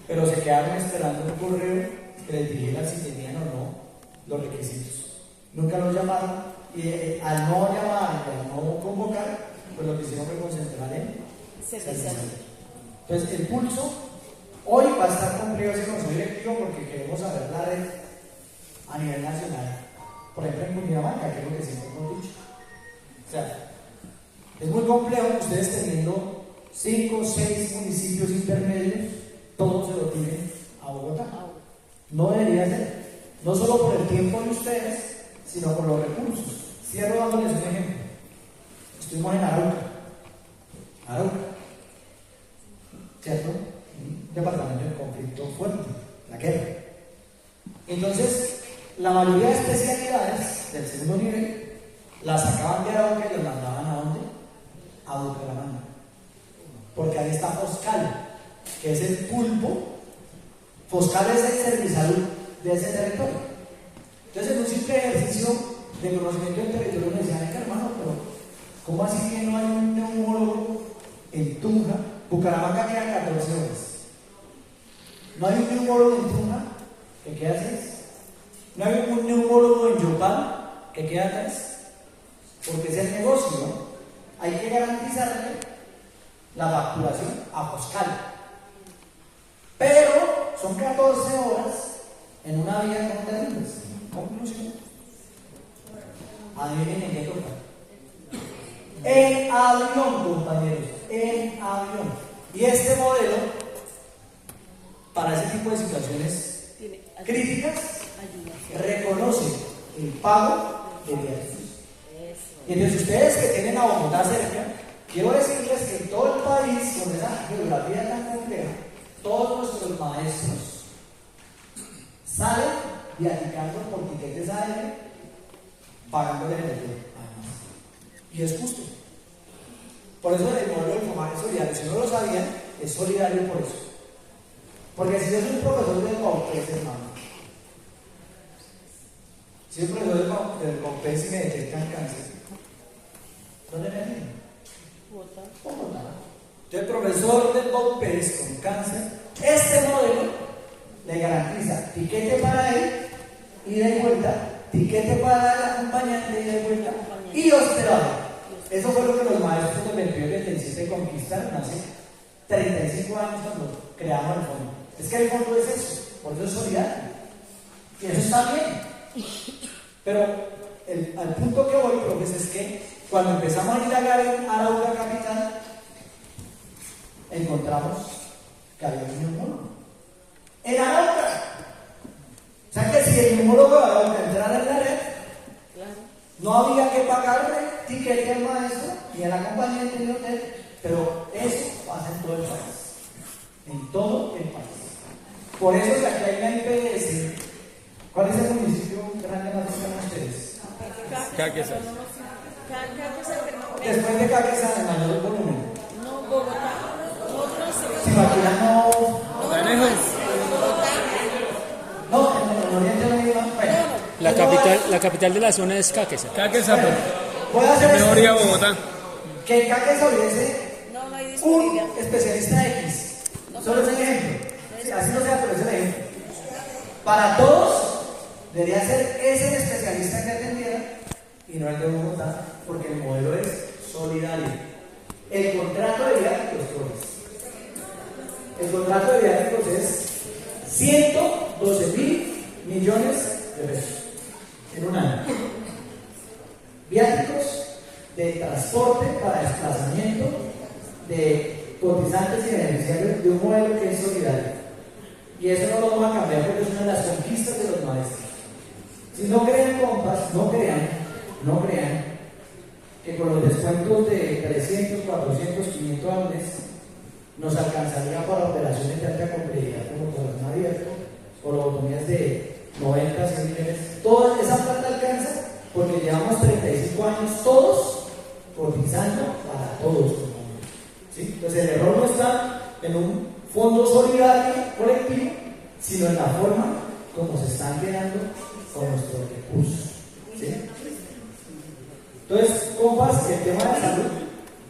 [SPEAKER 4] pero se quedaron esperando un correo que les dijera si tenían o no los requisitos. Nunca los llamaron y al no llamar y al no convocar, pues lo que hicieron fue concentrar en servicio. Entonces, el pulso hoy va a estar complejo ese consejo directivo porque queremos saber la red a nivel nacional. Por ejemplo, en Cundinamarca, que es lo que siempre hemos dicho. O sea, es muy complejo que ustedes teniendo 5 o 6 municipios intermedios, todos se lo tiren a Bogotá. No debería ser. No solo por el tiempo de ustedes, sino por los recursos. Cierro dándoles un ejemplo. Estuvimos en Arauca, ¿cierto? Un departamento de conflicto fuerte, la guerra. Entonces, la mayoría de especialidades del segundo nivel las sacaban de Arauca y las mandaban ¿a dónde? A Bucaramanga. Porque ahí está Foscal, que es el pulpo. Foscal es el Servisalud de ese territorio. Entonces, en un simple ejercicio de conocimiento del territorio, me decían, hermano, pero ¿cómo así que no hay un neumólogo en Tunja? Bucaramanga queda 14 horas. No hay un neumólogo en Tunja que queda atrás. No hay un neumólogo en Yopal que queda atrás, porque es el negocio, ¿no? Hay que garantizarle la facturación a Foscal. Pero son 14 horas en una vía con terribles. Conclusión. Adivinen en qué toca. En avión, compañeros, en avión. Y este modelo, para ese tipo de situaciones críticas, reconoce el pago de viajes. Y entonces ustedes que tienen a Bogotá cerca, quiero decirles que en todo el país, con esa geografía tan compleja, todos nuestros maestros salen viajando por tiquetes aéreos, pagándole el hotel. Y es justo. Por eso el modelo del FOMAC es solidario. Si no lo sabían, es solidario por eso. Porque si yo soy un profesor del COMPES, hermano, si soy un profesor del COMPES y me detectan cáncer, ¿dónde me atienden? Bogotá. Entonces, el profesor del COMPES con cáncer, este modelo le garantiza tiquete para él, ida y vuelta, tiquete para el acompañante, ida y vuelta, y hospedaje. Eso fue lo que los maestros del 22 y 37 conquistaron hace 35 años cuando creamos el fondo. Es que el fondo es eso, por eso es solidario. Y eso está bien. Pero al punto que voy, profes, es que cuando empezamos a indagar en Arauca capital, encontramos que había un neumólogo. En Arauca. O sea que si el neumólogo de Arauca entrara en la red, no había que pagarle tiquete al maestro ni al acompañante del hotel, pero eso pasa en todo el país. En todo el país. Por eso que aquí hay una IPS. ¿Cuál es el municipio grande más cercano a ustedes?
[SPEAKER 5] Caquesa.
[SPEAKER 4] Después de Caquesa, el mayor volumen.
[SPEAKER 2] No, Bogotá. Nosotros
[SPEAKER 4] Si Maquila no.
[SPEAKER 5] ¿Está lejos?
[SPEAKER 4] No, en el oriente no iba. Bueno,
[SPEAKER 5] La capital de la zona es Caquesa.
[SPEAKER 3] Caquesa, pero
[SPEAKER 4] voy a hacer
[SPEAKER 3] mejor ir a
[SPEAKER 4] esto.
[SPEAKER 3] Bogotá.
[SPEAKER 4] Que en Caquesa hubiese
[SPEAKER 2] no hay
[SPEAKER 4] un
[SPEAKER 2] disponibilidad.
[SPEAKER 4] especialista X. Solo es un ejemplo. Sí, así no sea, pero es el ejemplo. Para todos, debería ser ese el especialista que atendiera y no el de Bogotá, porque el modelo es solidario. El contrato de viáticos, el contrato de viáticos es 112.000 millones de pesos en un año. Viáticos de transporte para desplazamiento de cotizantes y beneficiarios de un modelo que es solidario. Y eso no lo vamos a cambiar porque es una de las conquistas de los maestros. Si no creen, compas, no crean que con los descuentos de 300, 400, 500 al mes nos alcanzaría para operaciones de alta complejidad como corazón abierto o lobotomías de 90, 100 millones. Toda esa plata alcanza porque llevamos 35 años todos cotizando para todos. ¿Sí? Entonces el error no está en un fondo solidario colectivo, sino en la forma como se están quedando con nuestros recursos. ¿Sí? Entonces, compas, el tema de salud,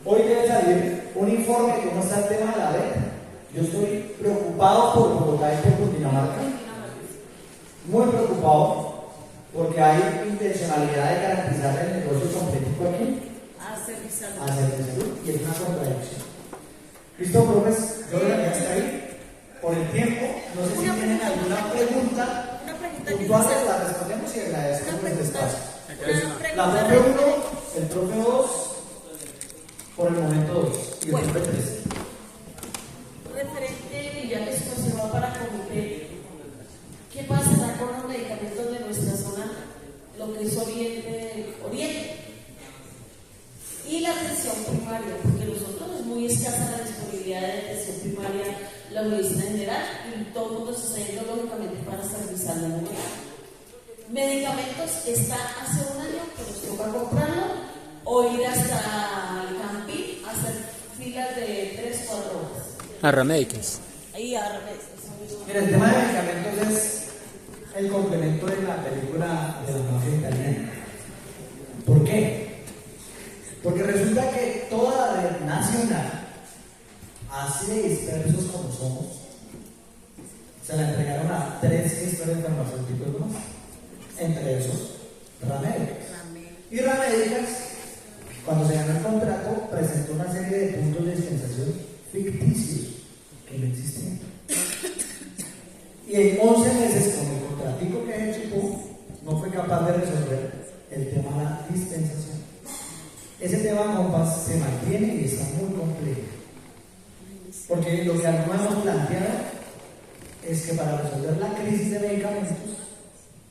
[SPEAKER 4] hoy debe salir un informe de cómo está el tema de la red. Yo estoy preocupado por Bogotá y por Cundinamarca, muy preocupado, porque hay intencionalidad de garantizar el negocio completo aquí, a salud, y es una contradicción. Listo, profes, yo creo que hasta ahí, por el tiempo, no sé si tienen alguna pregunta puntual, la respondemos y agradecemos el espacio. La profe 1, el profe 2, por el momento 2 y el profe 3.
[SPEAKER 6] Referente, ya que se va para comité, ¿qué pasará con los medicamentos de nuestra zona, lo que es oriente? Y la atención primaria, porque nosotros es muy escasa la disponibilidad de atención primaria, la medicina general, y todo el mundo se está yendo lógicamente para serviciar la unidad. Medicamentos está hace un año que nos toca comprarlo o ir hasta el Campín a hacer filas de 3-4 horas.
[SPEAKER 5] Arramédicas.
[SPEAKER 2] Ahí Arramédicas.
[SPEAKER 4] Mira, el tema de medicamentos es el complemento de la película de la mafia italiana. ¿Por qué? Porque resulta que toda la red nacional, así de dispersos como somos,
[SPEAKER 1] se la entregaron a 3 gestores farmacéuticos más, entre esos Ramédicas. Y Ramédicas, cuando se ganó el contrato, presentó una serie de puntos de dispensación ficticios que no existían. Y en 11 meses, con el contratico que ejecutó, no fue capaz de resolver el tema de la dispensación. Ese tema, compas, se mantiene y está muy complejo. Porque lo que algunos hemos planteado es que para resolver la crisis de medicamentos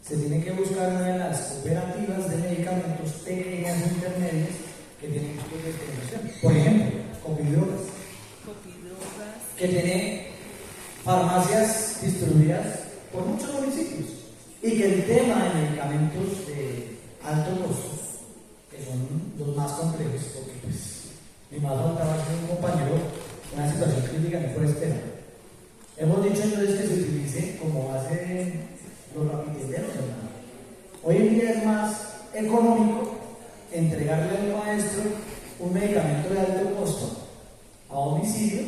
[SPEAKER 1] se tiene que buscar una de las cooperativas de medicamentos pequeñas e intermedias que tienen puntos de dispensación. Por ejemplo, Copidrogas, que tiene farmacias distribuidas por muchos municipios y que el tema de medicamentos de alto costo, que son los más complejos, porque pues mi más faltaba ser un compañero en una situación crítica no puede esperar. Hemos dicho entonces que se utilice como base los rapidilleros, ¿verdad? Hoy en día es más económico entregarle al maestro un medicamento de alto costo a domicilio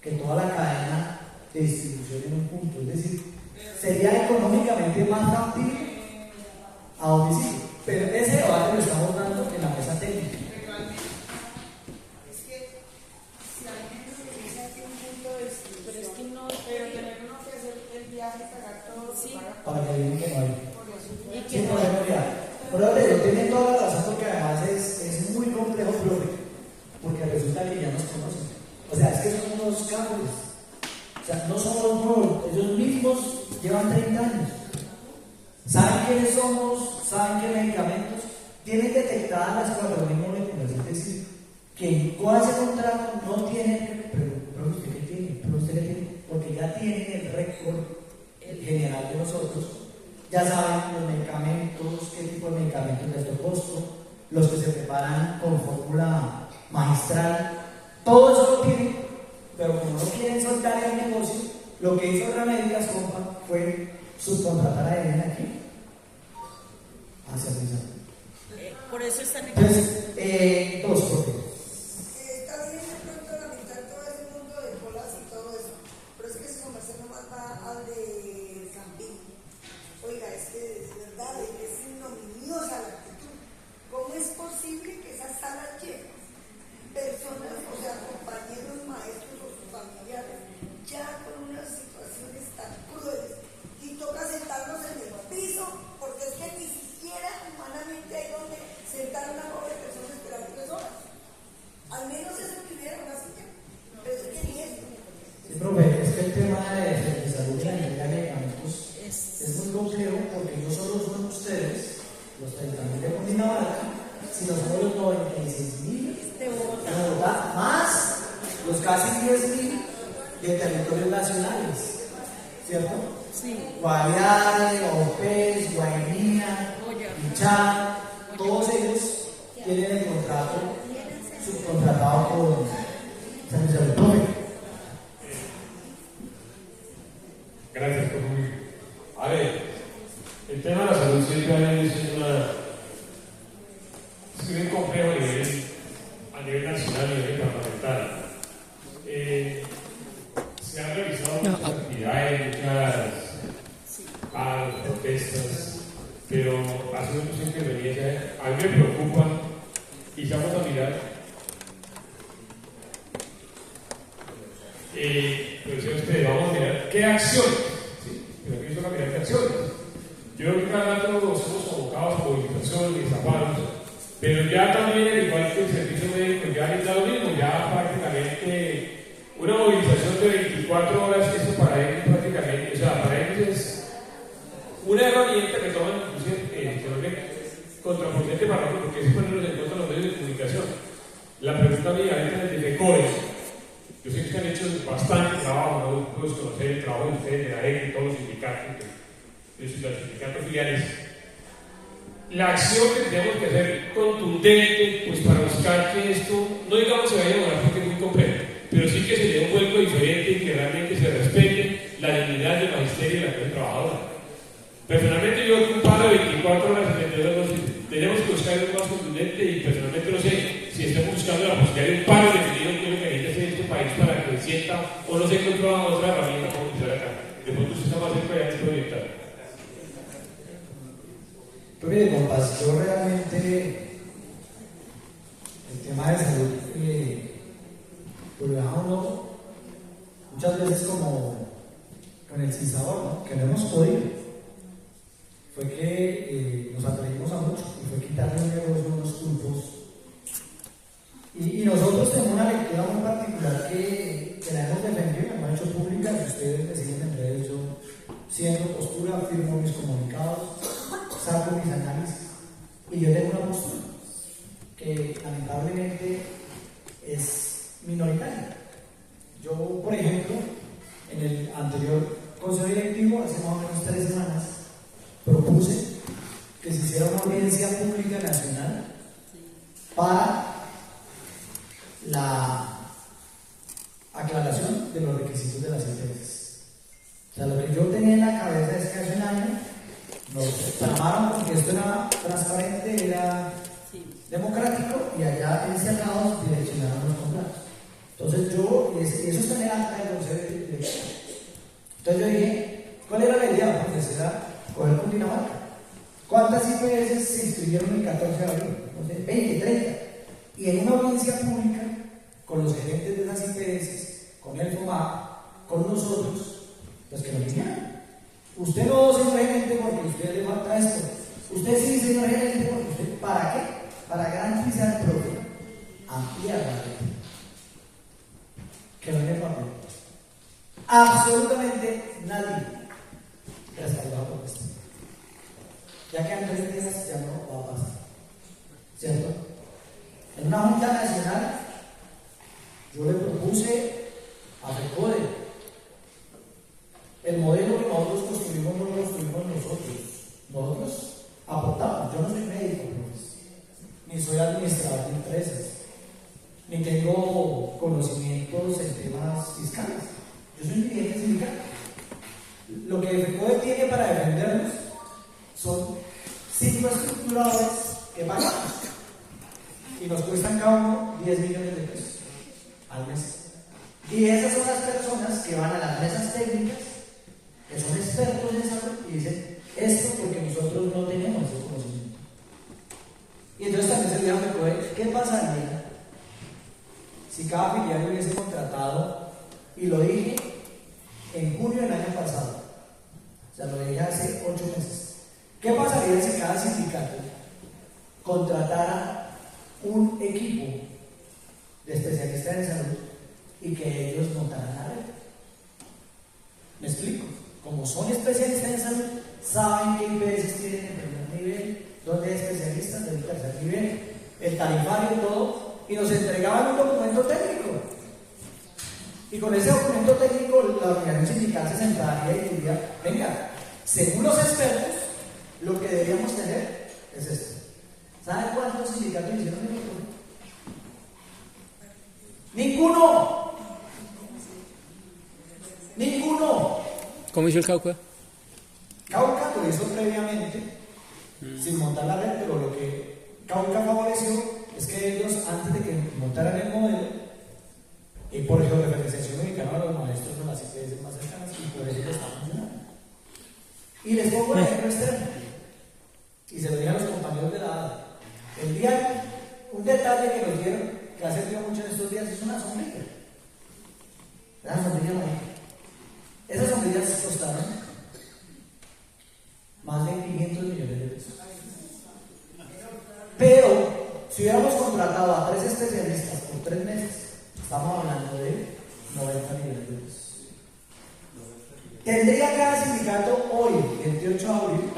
[SPEAKER 1] que toda la cadena de distribución en un punto. Es decir, sería económicamente más factible a domicilio. Pero ese debate lo estamos dando en la mesa técnica.
[SPEAKER 7] Es que si alguien nos dice aquí un punto de distribución, pero es que no, pero tener uno que hacer el viaje, pagar todo, sí,
[SPEAKER 1] Para que digan que no hay.
[SPEAKER 7] y
[SPEAKER 1] Sí, no hay realidad. Pero le tienen toda la razón porque además es muy complejo, profe, porque resulta que ya nos conocen. O sea, es que son unos cables. O sea, no somos nuevos, ellos mismos llevan 30 años. Saben quiénes somos, saben qué medicamentos, tienen detectadas las 4.000 moléculas. Es decir, que con ese contrato no tienen, pero usted qué tiene, pero usted qué tiene, porque ya tienen el récord general de nosotros. Ya saben los medicamentos, qué tipo de medicamentos de alto costo, los que se preparan con fórmula magistral, todo eso lo tienen, pero como no quieren soltar el negocio, lo que hizo Ramédicas, compa, fue subcontratar a Elena aquí hacia Luisa.
[SPEAKER 2] Por eso están en
[SPEAKER 1] Entonces, dos cosas.
[SPEAKER 7] está bien de pronto lamentar todo ese mundo de colas y todo eso, pero es que su comercio nomás va al de Campín. Oiga, es que de verdad es ignominiosa la actitud. ¿Cómo es posible que esas salas llenen personas, o sea, compañeros maestros o sus familiares, ya con unas situaciones tan crueles y toca sentarnos en el piso, porque es que ni siquiera humanamente hay donde sentar a una pobre persona esperando 3 horas? Al menos eso tuviera una silla, pero es que ni eso.
[SPEAKER 1] Sí, profe, es que el tema de salud y la ingeniería de medicamentos es muy complejo porque no solo son ustedes, los 30.000 de Cundinamarca, sino somos los 96.000
[SPEAKER 2] de Bogotá.
[SPEAKER 1] de Bogotá, más los casi 10.000 de territorios nacionales, ¿cierto?
[SPEAKER 2] Sí.
[SPEAKER 1] Guaviare, Opes, Guainía, Michá, todos ellos tienen el contrato subcontratado con San José del Profe.
[SPEAKER 8] Gracias por muy. A ver, el tema de la salud siempre es muy complejo a nivel nacional, a nivel departamental. Se han realizado muchas actividades, muchas protestas, pero hace muchas interveniencias. A mí me preocupa y vamos a mirar. Pero si ustedes vamos a mirar qué acciones, ¿sí? Pero aquí solo mirar qué acciones. Yo creo que cada rato somos abocados a movilizaciones, a paros, pero ya también, al igual que el servicio médico, ya está lo mismo, ya prácticamente una movilización de 24 horas, eso para ellos prácticamente, o sea, para ellos es una herramienta que toman, inclusive, se vuelve contraproducente para nosotros, porque es ponernos en contra de los medios de comunicación. La pregunta mía ahorita desde FECORES. Yo sé que han hecho bastante trabajo, no puedo conocer el trabajo de ustedes, de la EG y todos los sindicatos, de los sindicatos filiales. La acción que tenemos que hacer contundente, pues para buscar que esto, no digamos se vaya a lograr porque es muy complejo, pero sí que se dé un vuelco diferente y que realmente se respete la dignidad del magisterio y la clase trabajadora. Personalmente yo creo que un paro de 24 horas en el no tenemos que buscar algo más contundente y personalmente no sé si estamos buscando la posibilidad de un paro definido que es lo que necesita hacer este país para que sienta o no se encuentra otra herramienta para utilizar acá. de pronto usted está más cerca de este proyectar.
[SPEAKER 1] Pues mire, compas, yo realmente el tema de salud, pues lo deja uno muchas veces como con el sinsabor, ¿no? Que no hemos podido. Fue que nos atrevimos a mucho y fue quitarle un negocio unos culpos. Y nosotros tenemos una lectura muy particular que la hemos defendido, la hemos hecho pública y ustedes me siguen en redes. Yo siendo postura, firmo mis comunicados, saco mis análisis y yo tengo una postura que lamentablemente es minoritaria. Yo, por ejemplo, en el anterior consejo directivo, hace más o menos 3 semanas, propuse que se hiciera una audiencia pública nacional para la aclaración de los requisitos de las IPS. O sea, lo que yo tenía en la cabeza es que hace un año nos tramaron porque esto era transparente, era democrático y allá en cerrados direccionaron los contratos. Entonces y eso está en el acta del consejo directivo. Entonces yo dije, ¿cuál era la idea? Porque será coger Cundinamarca. ¿Cuántas IPS se inscribieron el 14 de abril? No sé, 20, 30. Y en una audiencia pública, con los gerentes de esas IPS, con el FOMAP, con nosotros, pues que nos vinieran. Usted no, señor gerente, porque a usted le falta esto. Usted sí, señor gerente, porque usted, ¿para qué? Para garantizar el propio, ampliar la red. Que no tiene papel. Absolutamente nadie respaldó la propuesta. Ya que en 3 días ya no va a pasar. ¿Cierto? En una junta nacional, yo le propuse a FECODE el modelo que nosotros construimos, no lo construimos nosotros. Nosotros aportamos. Yo no soy médico, pues, ni soy administrador de empresas, ni tengo conocimientos en temas fiscales. Yo soy dirigente sindical. Lo que FECODE tiene para defendernos son 5 estructuradores que pagamos y nos cuestan cada uno 10 millones de pesos al mes. Y esas son las personas que van a las mesas técnicas, que son expertos en salud y dicen esto porque nosotros no tenemos ese conocimiento. Y entonces también se dijo a FECODE, ¿qué pasaría si cada filial hubiese contratado? Y lo dije en junio del año pasado, o sea, lo dije hace 8 meses. ¿Qué pasaría si cada sindicato contratara un equipo de especialistas en salud y que ellos montaran la red? ¿Me explico? Como son especialistas en salud, saben qué IPS tienen el primer nivel, dónde hay especialistas del tercer nivel, el tarifario y todo, y nos entregaban un documento técnico. Y con ese documento técnico la organización sindical se sentaría y diría, venga, según los expertos, lo que deberíamos tener es esto. ¿Saben cuántos sindicatos hicieron el documento? ¡Ninguno! ¡Ninguno!
[SPEAKER 5] ¿Cómo hizo el Cauca?
[SPEAKER 1] Cauca lo hizo previamente, sin montar la red, pero lo que Cauca favoreció es que ellos, antes de que montaran el modelo, por ejemplo, referenciación ubicaron a los maestros de las IPS más cercanas y por eso lo está funcionando. Y les pongo el ejemplo externo, y se lo dije a los compañeros de la ADA. El día, un detalle que nos dieron, que ha servido mucho en estos días, es una sombrilla. Una sombrilla bonita. Esas sombrillas costaron más de 500 millones de pesos. Pero, si hubiéramos contratado a 3 especialistas por 3 meses, estamos hablando de 90 millones de pesos. Tendría cada sindicato hoy, 28 de abril,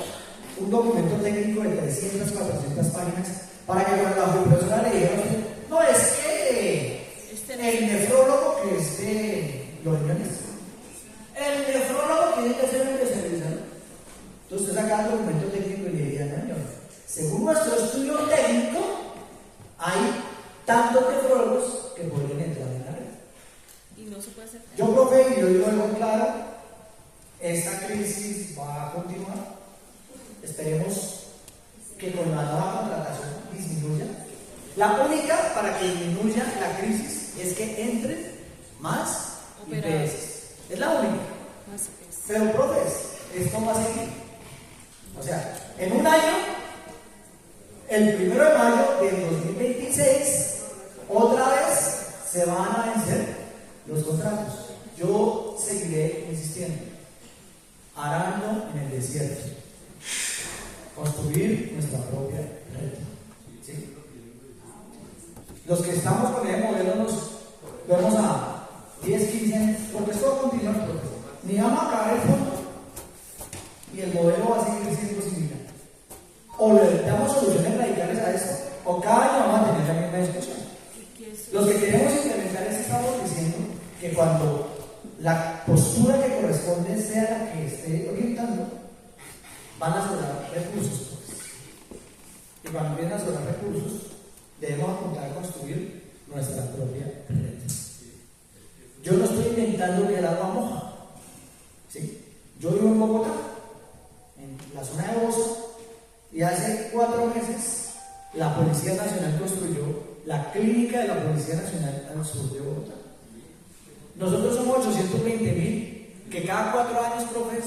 [SPEAKER 1] un documento técnico de 300, 400 páginas para que cuando la profesora le dijera, no, es que el nefrólogo que es de los riñones, el nefrólogo tiene que ser el especializado. Entonces usted saca el documento técnico y le diría, no, según nuestro estudio técnico, hay tantos nefrólogos que podrían entrar en la red.
[SPEAKER 2] Y no se puede hacer.
[SPEAKER 1] Yo, profe, y yo digo algo claro, esta crisis va a continuar. Esperemos que con la nueva contratación disminuya. La única para que disminuya la crisis es que entren más IPS. Es la única.
[SPEAKER 2] Más IPS.
[SPEAKER 4] Pero, profes, esto va a seguir. O sea, en un año, el 1 de mayo del 2026, otra vez se van a vencer los contratos. Yo seguiré insistiendo. Arando en el desierto. Construir nuestra propia red. ¿Sí? Los que estamos con el modelo nos vemos a 10, 15 años, porque esto va a continuar. Ni vamos a acabar el fondo y el modelo va a seguir siendo similar. O le damos soluciones radicales a esto, o cada año vamos a tener la misma discusión. Los que queremos implementar es que estamos diciendo que cuando la postura que corresponde sea la que esté orientando, van a sobrar recursos. Y cuando vienen a sobrar recursos, debemos apuntar a construir nuestra propia red. Yo no estoy inventando que el agua moja. ¿Sí? Yo vivo en Bogotá, en la zona de Bosa, y hace 4 meses la Policía Nacional construyó la clínica de la Policía Nacional al sur de Bogotá. Nosotros somos 820.000 que cada 4 años, profes,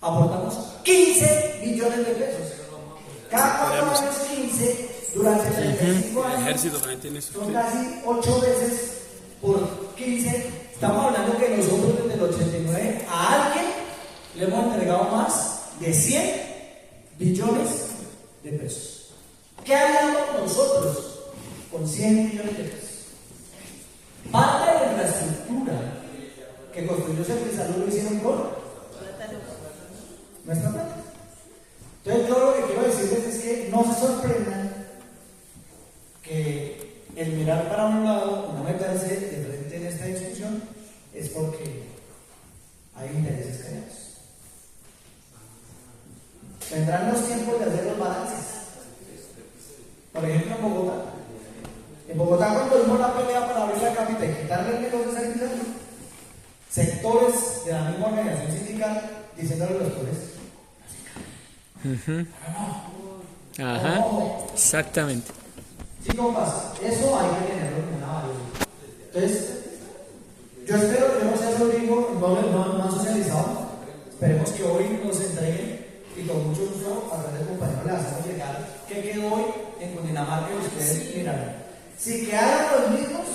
[SPEAKER 4] aportamos 15 billones de pesos. Cada 4 años 15, durante 35 años,
[SPEAKER 5] El ejército también tiene eso.
[SPEAKER 4] son casi 8 veces por 15. Estamos hablando que nosotros desde el 89 a alguien le hemos entregado más de 100 billones de pesos. ¿Qué haríamos nosotros con 100 billones de pesos? Parte de la infraestructura que construyó Servisalud lo hicieron con nuestra plata. Entonces yo lo que quiero decirles es que no se sorprendan que el mirar para un lado, no meterse de frente en esta discusión, es porque hay intereses creados. Vendrán los tiempos de hacer los balances. Por ejemplo, en Bogotá. En Bogotá, cuando vimos la pelea para abrir la capital y quitarle el negocio de Servisalud, sectores de la misma organización sindical diciéndole a los pobres.
[SPEAKER 5] Ajá, exactamente.
[SPEAKER 4] ¿Sí, compas? Eso hay que tenerlo como una valía. Entonces, yo espero, yo no sé, Rodrigo, no han socializado. Esperemos que hoy nos entreguen y con mucho gusto a través del compañero le hacemos llegar qué quedó hoy en Cundinamarca y ustedes mirarán. Si quedaron los mismos,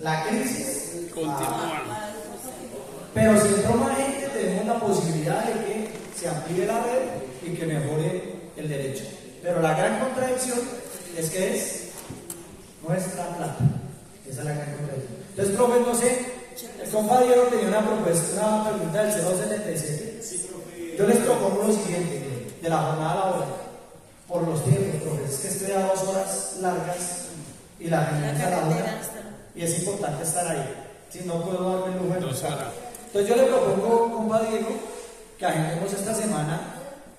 [SPEAKER 4] la crisis
[SPEAKER 5] Continúa.
[SPEAKER 4] pero si entró más gente, tenemos la posibilidad de que se amplíe la red y que mejore el derecho. Pero la gran contradicción es que es nuestra plata. Esa es la gran contradicción. Entonces, profe, no sé, el compa Diego tenía una pregunta del 077. Yo les propongo lo siguiente, de la jornada laboral, por los tiempos, profe, es que estoy a 2 horas largas y la reunión es a la 1 y es importante estar ahí. Si no puedo darme el lujo de estar. Entonces yo le propongo, compa Diego, que agendemos esta semana,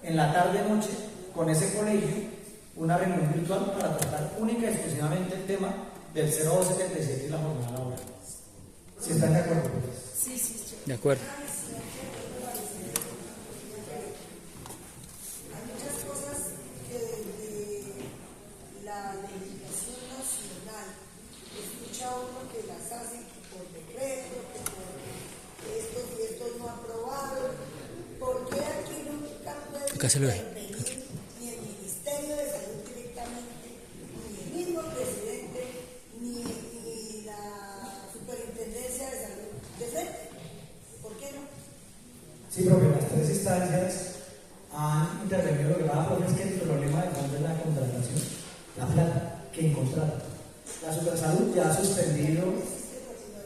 [SPEAKER 4] en la tarde-noche, con ese colegio, una reunión virtual para tratar única y exclusivamente el tema del 0277 y la jornada laboral. ¿Si están de acuerdo?
[SPEAKER 6] Sí, sí, sí.
[SPEAKER 5] De acuerdo.
[SPEAKER 7] Hay muchas cosas que desde la legislación nacional escucha uno que las hacen por decreto, que por estos y estos no aprobaron. ¿Por qué aquí nunca puede
[SPEAKER 5] Acá se lo ve.
[SPEAKER 7] intervenir ni el Ministerio de Salud directamente, ni el mismo presidente, ni la Superintendencia de Salud de frente? ¿Por qué no?
[SPEAKER 4] Sí, profe, las 3 instancias han intervenido. Lo que pasa, profe, es que el problema de fondo es la contratación, la plata, ¿quién contrata? La Supersalud ya ha suspendido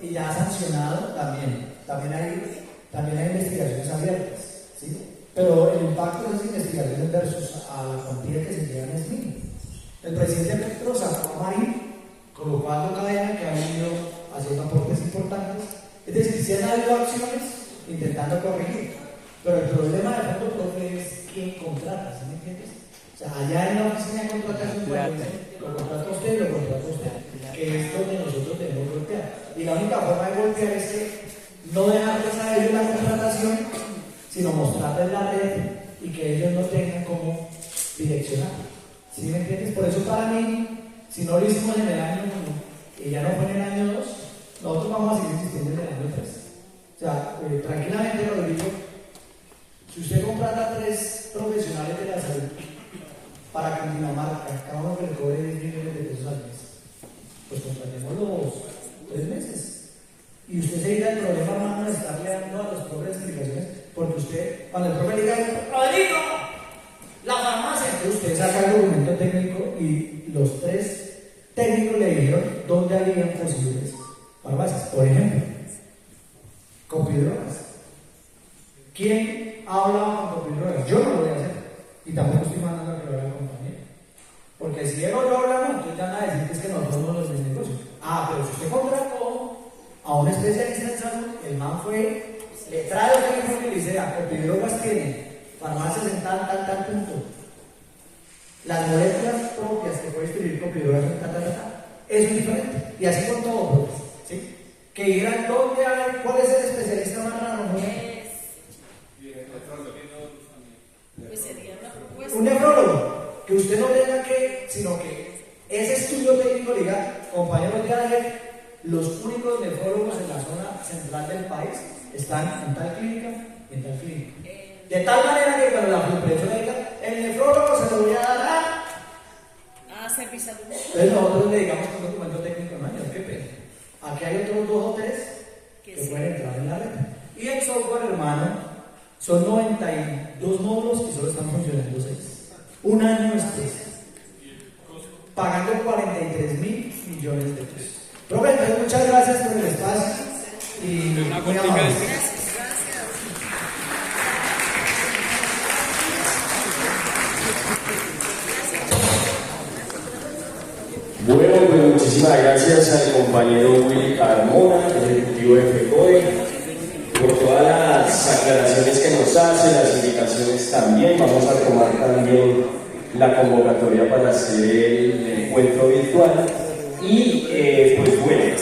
[SPEAKER 4] y ya ha sancionado también. También hay investigaciones abiertas, ¿sí? Pero el impacto de esas investigaciones versus a la cuantía que se llevan es mínimo. El presidente Petro sacó a Marín, colocando cadena que ha venido haciendo aportes importantes. Es decir, si han habido acciones intentando corregir, pero el problema de fondo, profe, es quién contrata, ¿sí me entiendes? O sea, allá en la oficina de contratación, cuando dicen, lo contrata usted, que es donde nosotros debemos golpear. Y la única forma de golpear es que no dejarles a ellos la contratación, sino mostrarles la red y que ellos no tengan cómo direccionar. ¿Sí me entiendes? Por eso para mí, si no lo hicimos en el año 1 y ya no fue en el año 2, nosotros vamos a seguir insistiendo en el año 3. O sea, tranquilamente lo digo, si usted comprara 3 profesionales de la salud para Cundinamarca, cada uno que le cobre 10 millones de pesos al mes, pues contratemos los 3 meses. Y usted se irá el problema, hermano, de estarle dando a los profes explicaciones, porque usted, cuando el profe le diga, ¡Rodrigo! La farmacia, entonces usted saca el documento técnico y los 3 técnicos le dijeron dónde habían posibles farmacias. Por ejemplo, Copidrogas. ¿Quién ha hablado con Copidrogas? Yo no lo voy a hacer. Y tampoco estoy mandando a que lo haga la compañía. Porque si él o yo hablamos, entonces ya van a decir que es que nosotros somos los del negocio. Ah, pero si usted contrató a un especialista en salud, el man fue, le trae lo que le dice, Copidrogas tiene farmacias en tal punto. Las moléculas propias que puede escribir Copidrogas en tal. Eso es diferente. Y así con todo, pues, ¿sí? Que digan dónde hay, cuál es el especialista más raro, ¿no?
[SPEAKER 2] Pues sería una propuesta.
[SPEAKER 4] Un nefrólogo, que usted no tenga que, sino que ese estudio técnico le diga, compañeros de ADN, los únicos nefrólogos en la zona central del país están en tal clínica y en tal clínica. De tal manera que cuando la impresora diga, el nefrólogo se lo voy a dar
[SPEAKER 2] a Servisalud.
[SPEAKER 4] Entonces nosotros le digamos con documento técnico, no, qué pena. Aquí hay otros 2 o 3 que pueden entrar en la red. Y el software, hermano, son 92 módulos y solo están funcionando 6. Un año después. Pagando 43.000 millones de pesos. Profe, entonces muchas gracias por el espacio. Y muy amable.
[SPEAKER 9] Bueno, pues muchísimas gracias al compañero Willy Carmona, ejecutivo de FECODE, por todas las aclaraciones que nos hace, las indicaciones también. Vamos a tomar también la convocatoria para hacer el encuentro virtual. Y pues bueno,